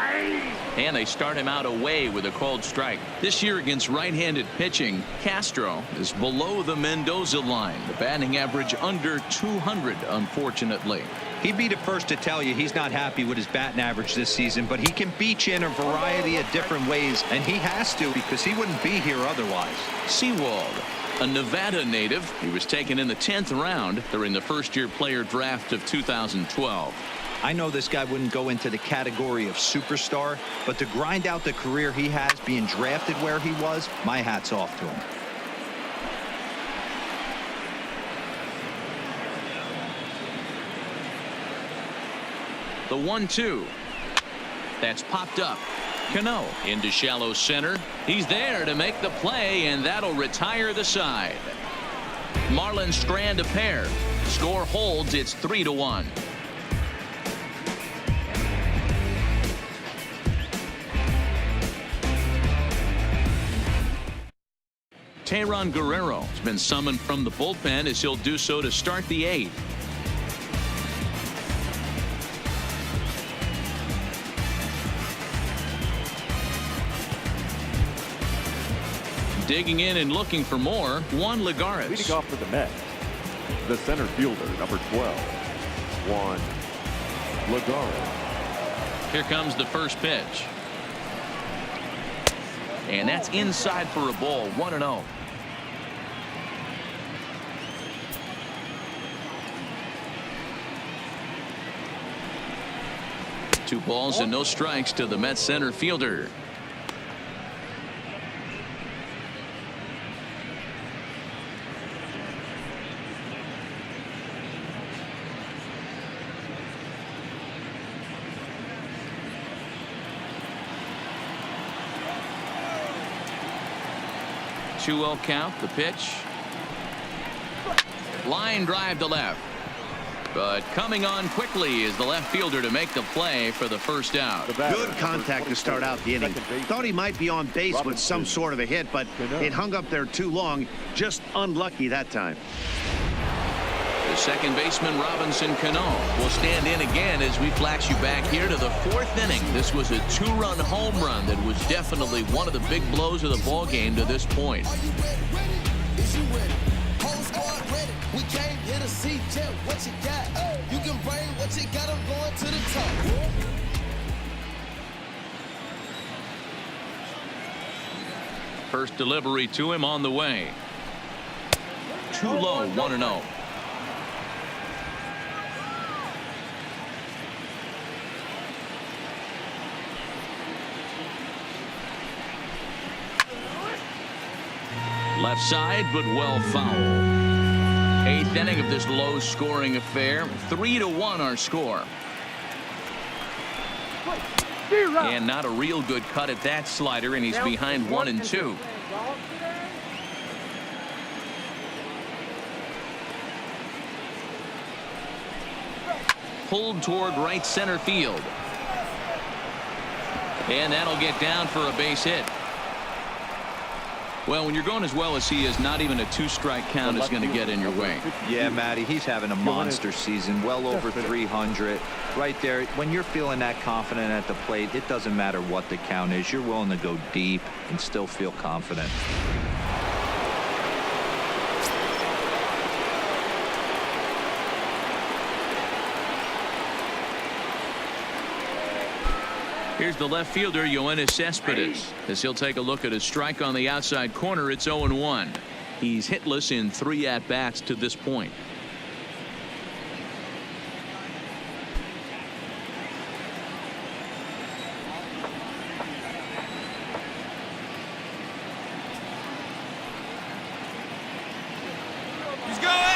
And they start him out away with a called strike. This year against right-handed pitching, Castro is below the Mendoza line. The batting average under 200, unfortunately. He'd be the first to tell you he's not happy with his batting average this season, but he can beat you in a variety of different ways, and he has to because he wouldn't be here otherwise. Sewald, a Nevada native. He was taken in the 10th round during the first-year player draft of 2012. I know this guy wouldn't go into the category of superstar, but to grind out the career he has being drafted where he was, my hat's off to him. The 1-2. That's popped up. Cano into shallow center. He's there to make the play, and that'll retire the side. Marlins strand a pair. Score holds. It's 3-1. Teheran Guerrero has been summoned from the bullpen as he'll do so to start the 8th. Digging in and looking for more, Juan Lagares. Leading off for the Mets, the center fielder, number 12, Juan Lagares. Here comes the first pitch. And that's inside for a ball. 1-0. Two balls and no strikes to the Mets center fielder. Two-0 count. The pitch. Line drive to left. But coming on quickly is the left fielder to make the play for the first out. Good contact to start out the inning. Thought he might be on base with some sort of a hit, but it hung up there too long. Just unlucky that time. The second baseman, Robinson Cano, will stand in again as we flash you back here to the 4th inning. This was a 2-run home run that was definitely one of the big blows of the ball game to this point. We came here to see just what you got. You can bring what you got. I'm going to the top. First delivery to him on the way. Too low. 1-0. Left side, but well foul. 8th inning of this low-scoring affair. 3-1 our score. And not a real good cut at that slider, and he's behind 1-2. Pulled toward right center field. And that'll get down for a base hit. Well, when you're going as well as he is, not even a 2-strike count is going to get in your way. Yeah, Matty, he's having a monster season, well over 300. Right there, when you're feeling that confident at the plate, it doesn't matter what the count is. You're willing to go deep and still feel confident. Here's the left fielder, Yoenis Cespedes, as he'll take a look at a strike on the outside corner. It's 0-1. He's hitless in 3 at-bats to this point.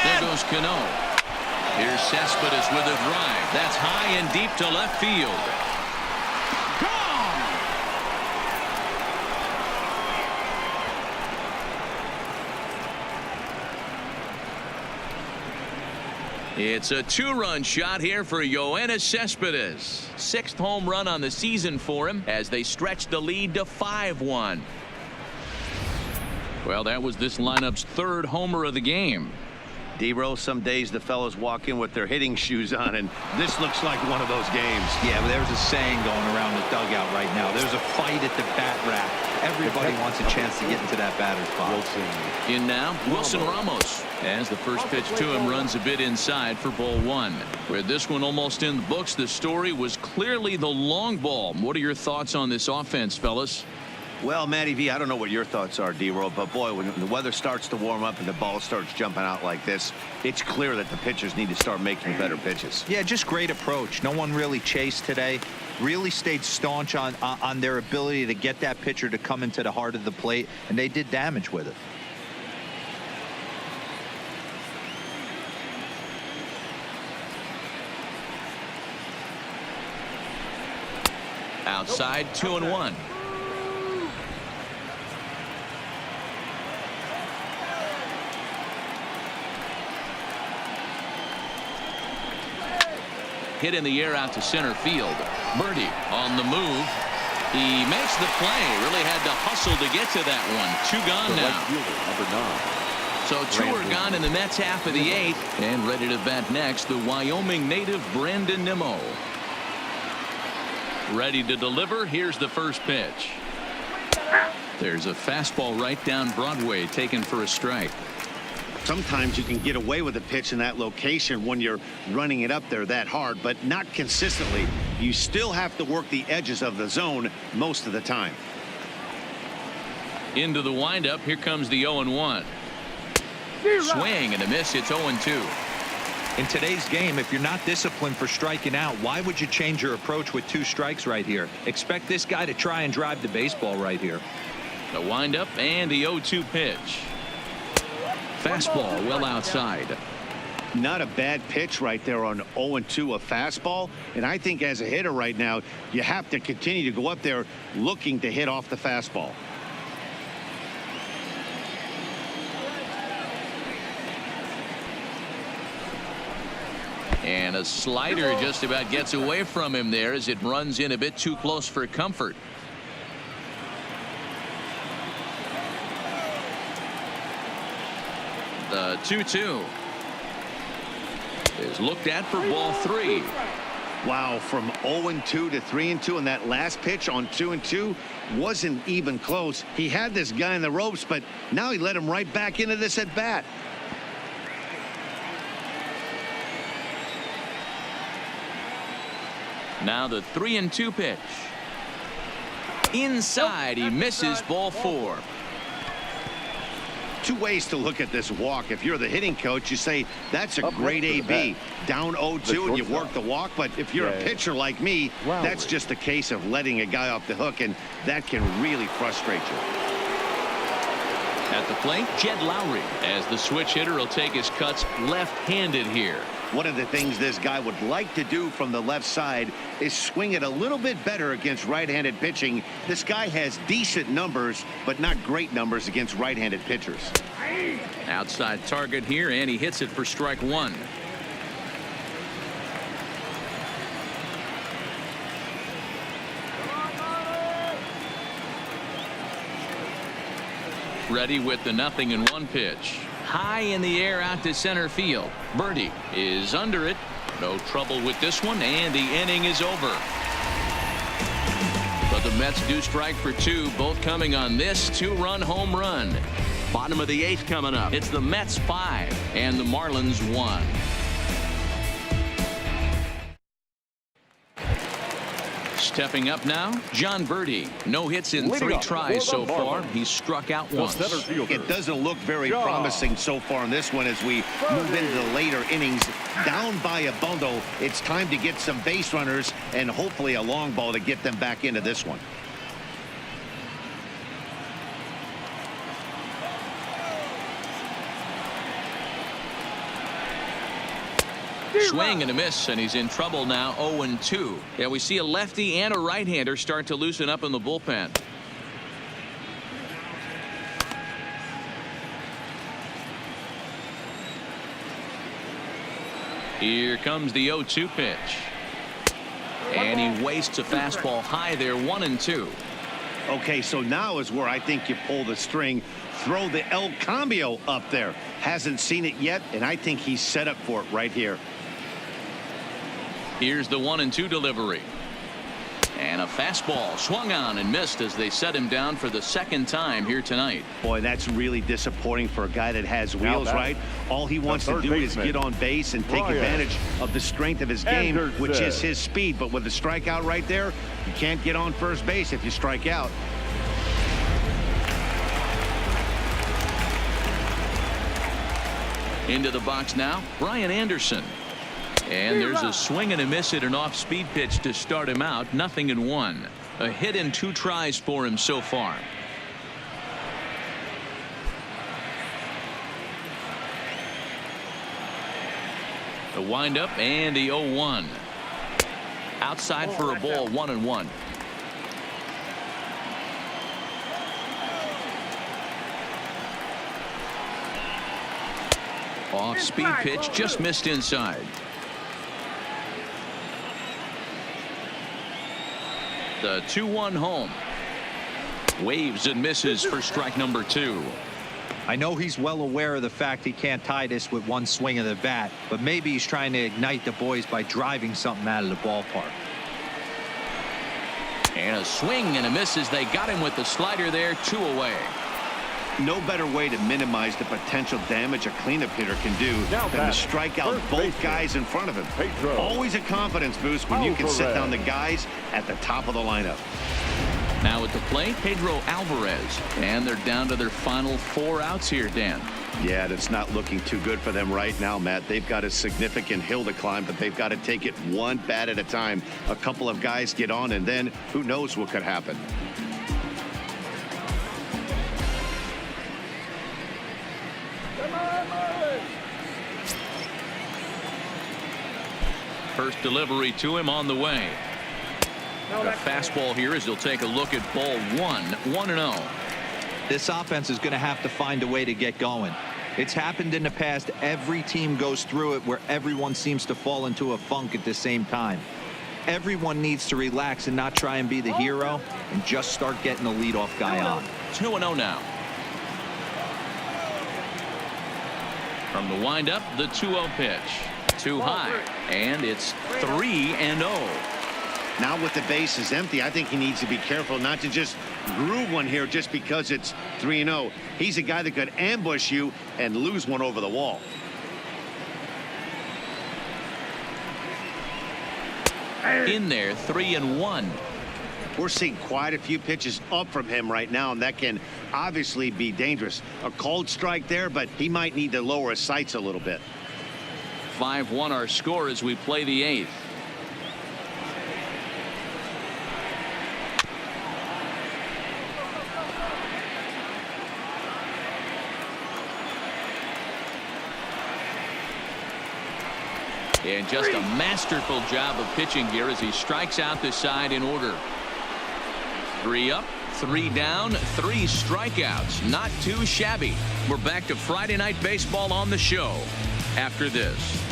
There goes Cano. Here's Cespedes with a drive. That's high and deep to left field. It's a 2-run shot here for Yoenis Cespedes. 6th home run on the season for him as they stretch the lead to 5-1. Well, that was this lineup's 3rd homer of the game. D-Rose, some days the fellas walk in with their hitting shoes on, and this looks like one of those games. Yeah, but there's a saying going around the dugout right now. There's a fight at the bat rack. Everybody wants a chance to get into that batter's box. In now, Wilson Ramos, as the first pitch to him runs a bit inside for ball 1. With this one almost in the books, the story was clearly the long ball. What are your thoughts on this offense, fellas? Well, Matty V, I don't know what your thoughts are, D-Roll, but boy, when the weather starts to warm up and the ball starts jumping out like this, it's clear that the pitchers need to start making better pitches. Yeah, just great approach. No one really chased today. Really stayed staunch on their ability to get that pitcher to come into the heart of the plate, and they did damage with it. Outside 2-1. Hit in the air out to center field. Birdie on the move. He makes the play. Really had to hustle to get to that one. 2 gone now. So 2 are gone in the Mets half of the 8th. And ready to bat next, the Wyoming native Brandon Nimmo. Ready to deliver. Here's the first pitch. There's a fastball right down Broadway taken for a strike. Sometimes you can get away with a pitch in that location when you're running it up there that hard, but not consistently. You still have to work the edges of the zone most of the time. Into the windup. Here comes the 0-1. Swing and a miss. It's 0-2. In today's game, if you're not disciplined for striking out, why would you change your approach with 2 strikes right here? Expect this guy to try and drive the baseball right here. The windup and the 0-2 pitch. Fastball well outside. Not a bad pitch right there on 0-2, a fastball. And I think as a hitter right now, you have to continue to go up there looking to hit off the fastball. And a slider just about gets away from him there as it runs in a bit too close for comfort. The 2-2 is looked at for ball 3. Wow, from 0-2 to 3-2, and that last pitch on 2-2 wasn't even close. He had this guy in the ropes, but now he let him right back into this at bat. Now the 3-2 pitch. Inside, he misses. Ball 4. 2 ways to look at this walk. If you're the hitting coach, you say that's a great AB. Down 0-2 and you work the walk. But if you're a pitcher like me, that's just a case of letting a guy off the hook, and that can really frustrate you. At the plate, Jed Lowry, as the switch hitter will take his cuts left-handed here. One of the things this guy would like to do from the left side is swing it a little bit better against right-handed pitching. This guy has decent numbers, but not great numbers against right-handed pitchers. Outside target here, and he hits it for strike 1. Ready with the 0-1 pitch. High in the air out to center field. Birdie is under it. No trouble with this one, and the inning is over. But the Mets do strike for 2, both coming on this 2-run home run. Bottom of the 8th coming up. It's the Mets 5 and the Marlins 1. Stepping up now, John Birdie. No hits in 3 tries so far. He's struck out once. It doesn't look very promising so far in this one as we move into the later innings. Down by a bundle, it's time to get some base runners and hopefully a long ball to get them back into this one. Swing and a miss, and he's in trouble now. 0-2. Yeah, we see a lefty and a right-hander start to loosen up in the bullpen. Here comes the 0-2 pitch. And he wastes a fastball high there. 1-2. Okay, so now is where I think you pull the string. Throw the El Cambio up there. Hasn't seen it yet, and I think he's set up for it right here. Here's the 1-2 delivery. And a fastball swung on and missed as they set him down for the 2nd time here tonight. Boy, that's really disappointing for a guy that has wheels, right? All he wants to do is get on base and take advantage of the strength of his game, which is his speed. But with a strikeout right there, you can't get on first base if you strike out. Into the box now, Brian Anderson. And there's a swing and a miss at an off-speed pitch to start him out. 0-1. A hit in 2 tries for him so far. The windup and the 0-1. Outside for a ball. 1-1. Off-speed pitch just missed inside. The 2-1 home. Waves and misses for strike number 2. I know he's well aware of the fact he can't tie this with one swing of the bat, but maybe he's trying to ignite the boys by driving something out of the ballpark. And a swing and a miss as they got him with the slider there, 2 away. No better way to minimize the potential damage a cleanup hitter can do than to strike out both guys in front of him. Always a confidence boost when you can set down the guys at the top of the lineup. Now at the plate, Pedro Alvarez. And they're down to their final 4 outs here, Dan. Yeah, that's not looking too good for them right now, Matt. They've got a significant hill to climb, but they've got to take it one bat at a time. A couple of guys get on, and then who knows what could happen. First delivery to him on the way. The fastball here as he'll take a look at ball 1, 1-0. This offense is going to have to find a way to get going. It's happened in the past. Every team goes through it where everyone seems to fall into a funk at the same time. Everyone needs to relax and not try and be the hero and just start getting the leadoff guy on. 2-0 now. From the windup, the 2-0 pitch. Too high, and it's 3-0. Now with the bases empty, I think he needs to be careful not to just groove one here just because it's 3-0. He's a guy that could ambush you and lose one over the wall. In there, 3-1. We're seeing quite a few pitches up from him right now, and that can obviously be dangerous. A called strike there, but he might need to lower his sights a little bit. 5-1 our score as we play the 8th. And just a masterful job of pitching here as he strikes out the side in order. 3 up, 3 down, 3 strikeouts. Not too shabby. We're back to Friday Night Baseball on the show after this.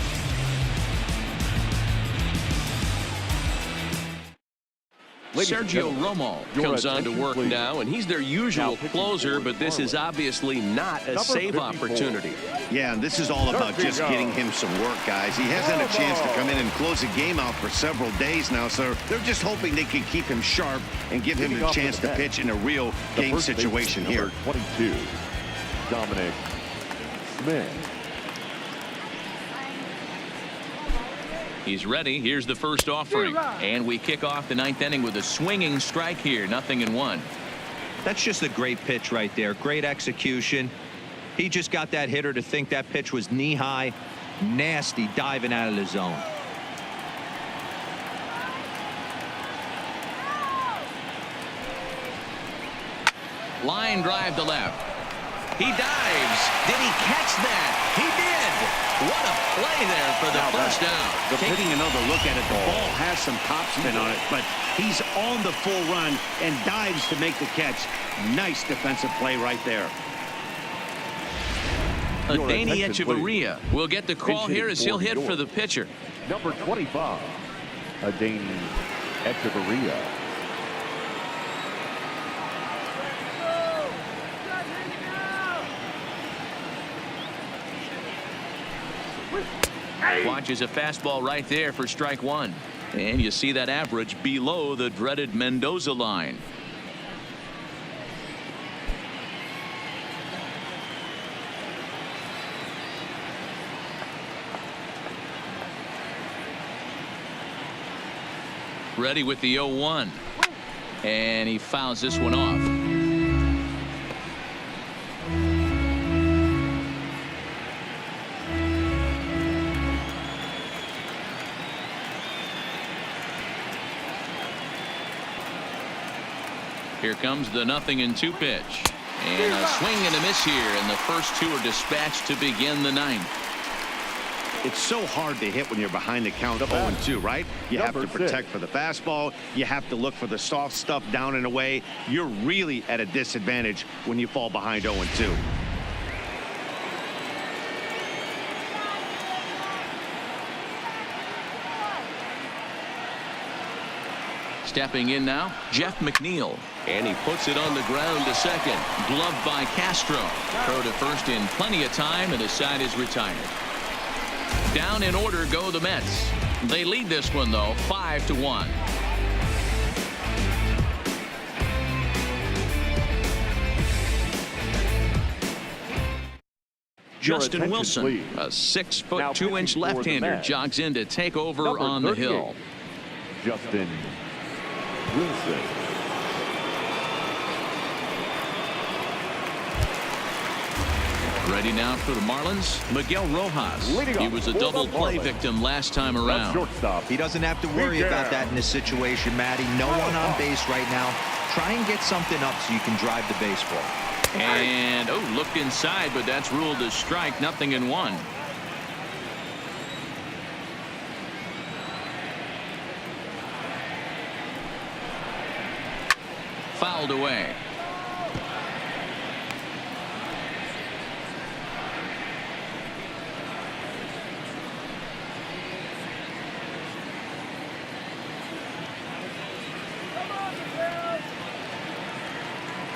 Sergio Romo comes on to work now, and he's their usual closer, but this is obviously not a save opportunity. Yeah, and this is all about just getting him some work, guys. He hasn't had a chance to come in and close a game out for several days now, so they're just hoping they can keep him sharp and give him a chance to pitch in a real game situation here. 22, Dominic Smith. He's ready. Here's the first offering. And we kick off the 9th inning with a swinging strike here. 0-1. That's just a great pitch right there. Great execution. He just got that hitter to think that pitch was knee high. Nasty diving out of the zone. Line drive to left. He dives. Did he catch that? He did. What a play there for the first out. Taking another look at it, the ball has some topspin on it, but he's on the full run and dives to make the catch. Nice defensive play right there. Danny Echeverria will get the call here as he'll hit for the pitcher. Number 25, Danny Echeverria. Watches a fastball right there for strike 1. And you see that average below the dreaded Mendoza line. Ready with the 0-1. And he fouls this one off. Here comes the 0-2 pitch. And a swing and a miss here, and the first 2 are dispatched to begin the 9th. It's so hard to hit when you're behind the count 0-2, right? You have to protect for the fastball. You have to look for the soft stuff down and away. You're really at a disadvantage when you fall behind 0-2. Stepping in now, Jeff McNeil. And he puts it on the ground to second. Gloved by Castro. Throw to first in plenty of time, and his side is retired. Down in order go the Mets. They lead this one, though, 5-1. Justin Wilson, a 6'2" left-hander, jogs in to take over on the hill. Justin Wilson. Ready now for the Marlins, Miguel Rojas. He was a double play victim last time around. He doesn't have to worry about that in this situation, Matty. No one on base right now. Try and get something up so you can drive the baseball. And, looked inside, but that's ruled a strike. 0-1. Fouled away.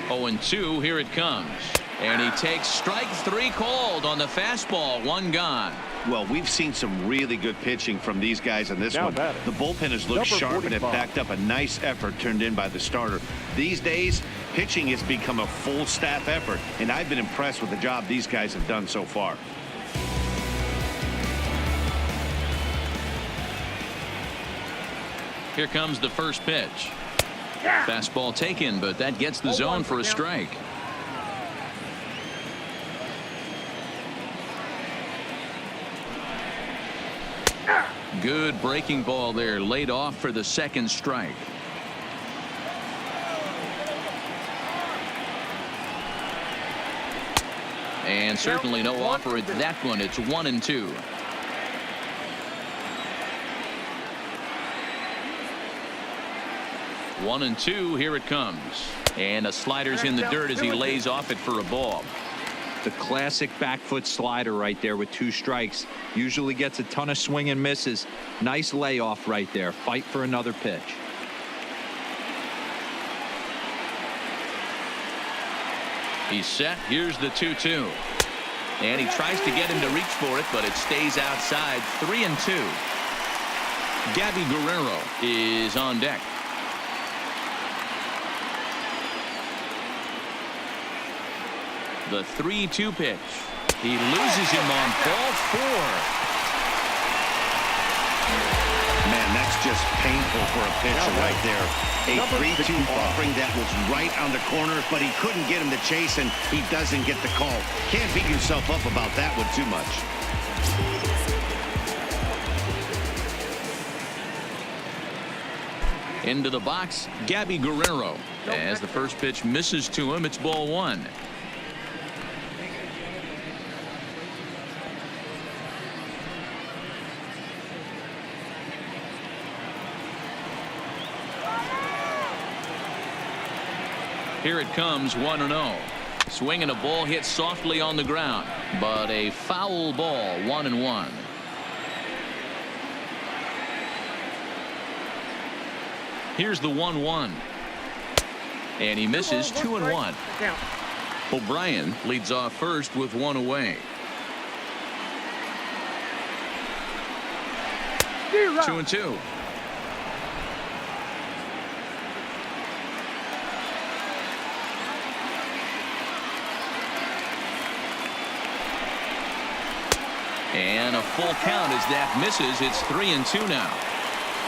Oh, 0-2, here it comes. And he takes strike 3 called on the fastball. 1 gone. Well, we've seen some really good pitching from these guys on this one. The bullpen has looked sharp and it backed up a nice effort turned in by the starter. These days, pitching has become a full staff effort, and I've been impressed with the job these guys have done so far. Here comes the first pitch. Fastball taken, but that gets the zone for a strike. Good breaking ball there, laid off for the second strike. And certainly no offer at that one. It's 1-2. One and two, here it comes. And a slider's in the dirt as he lays off it for a ball. The classic back foot slider right there with 2 strikes. Usually gets a ton of swing and misses. Nice layoff right there. Fight for another pitch. He's set. Here's the 2-2. And he tries to get him to reach for it, but it stays outside. 3-2. Gabby Guerrero is on deck. The 3-2 pitch. He loses him on ball 4. Man, that's just painful for a pitcher right there. A 3-2 offering that was right on the corner, but he couldn't get him to chase, and he doesn't get the call. Can't beat yourself up about that one too much. Into the box, Gabby Guerrero. As the first pitch misses to him, it's ball 1. Here it comes, 1-0. Swinging a ball hit softly on the ground, but a foul ball. 1-1. Here's the 1-1. And he misses. 2-1. O'Brien leads off first with 1 away. 2-2. And a full count as that misses. It's 3-2 now.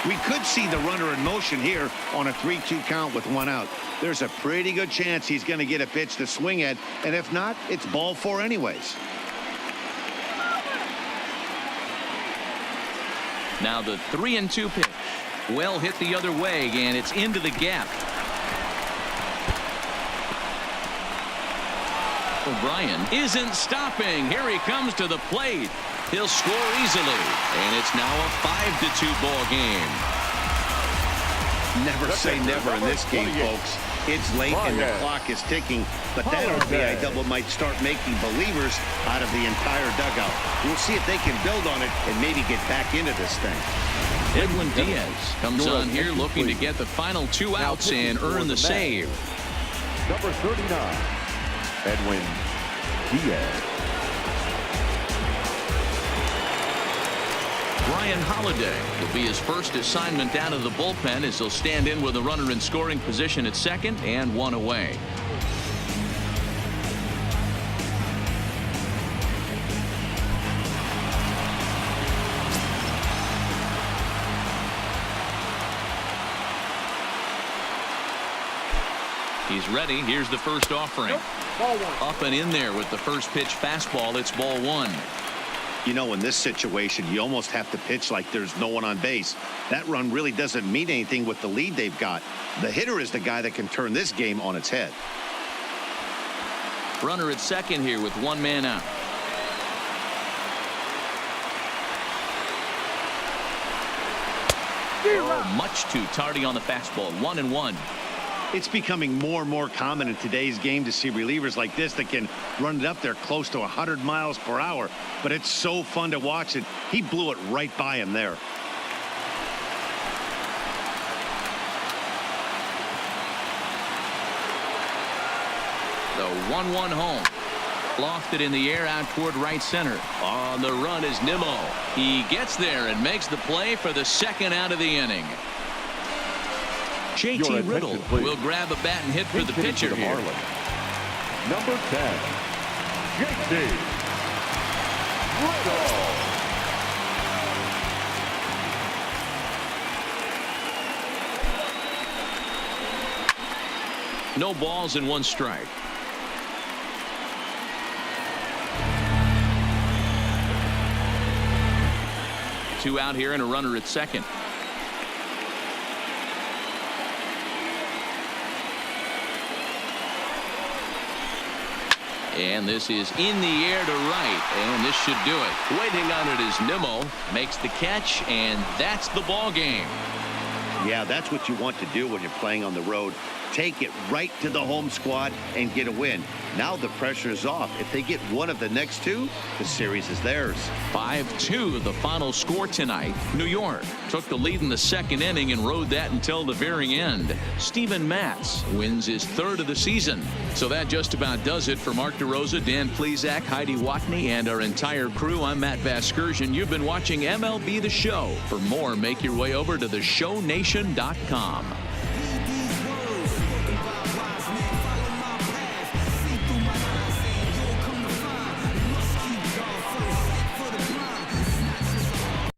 We could see the runner in motion here on a 3-2 count with 1 out. There's a pretty good chance he's going to get a pitch to swing at, and if not, it's ball 4 anyways. Now the 3-2 pitch. Well hit the other way, and it's into the gap. O'Brien isn't stopping. Here he comes to the plate. He'll score easily, and it's now a 5-2 ball game. Never say never in this game, folks. It's late and the clock is ticking, but that RBI double might start making believers out of the entire dugout. We'll see if they can build on it and maybe get back into this thing. Edwin Diaz comes on here looking to get the final 2 outs and earn the save. Number 39, Edwin Diaz. Brian Holiday will be his first assignment down to the bullpen as he'll stand in with a runner in scoring position at second and 1 away. He's ready. Here's the first offering. Up and in there with the first pitch fastball. It's ball 1. You know, in this situation, you almost have to pitch like there's no one on base. That run really doesn't mean anything with the lead they've got. The hitter is the guy that can turn this game on its head. Runner at second here with 1 man out. Oh, much too tardy on the fastball. 1-1. It's becoming more and more common in today's game to see relievers like this that can run it up there close to 100 miles per hour. But it's so fun to watch it. He blew it right by him there. The 1-1 home. Lofted in the air out toward right center. On the run is Nimmo. He gets there and makes the play for the second out of the inning. JT Riddle will grab a bat and hit for the pitcher here. Marlins. Number 10, JT Riddle. No balls and 1 strike. Two out here and a runner at second. And this is in the air to right, and this should do it. Waiting on it is Nimmo. Makes the catch, and that's the ball game. Yeah, that's what you want to do when you're playing on the road. Take it right to the home squad and get a win. Now the pressure is off. If they get one of the next 2, the series is theirs. 5-2 the final score tonight. New York took the lead in the second inning and rode that until the very end. Steven Matz wins his 3rd of the season. So that just about does it for Mark DeRosa, Dan Plesac, Heidi Watney, and our entire crew. I'm Matt Vasgersian. You've been watching MLB The Show. For more, make your way over to theshownation.com.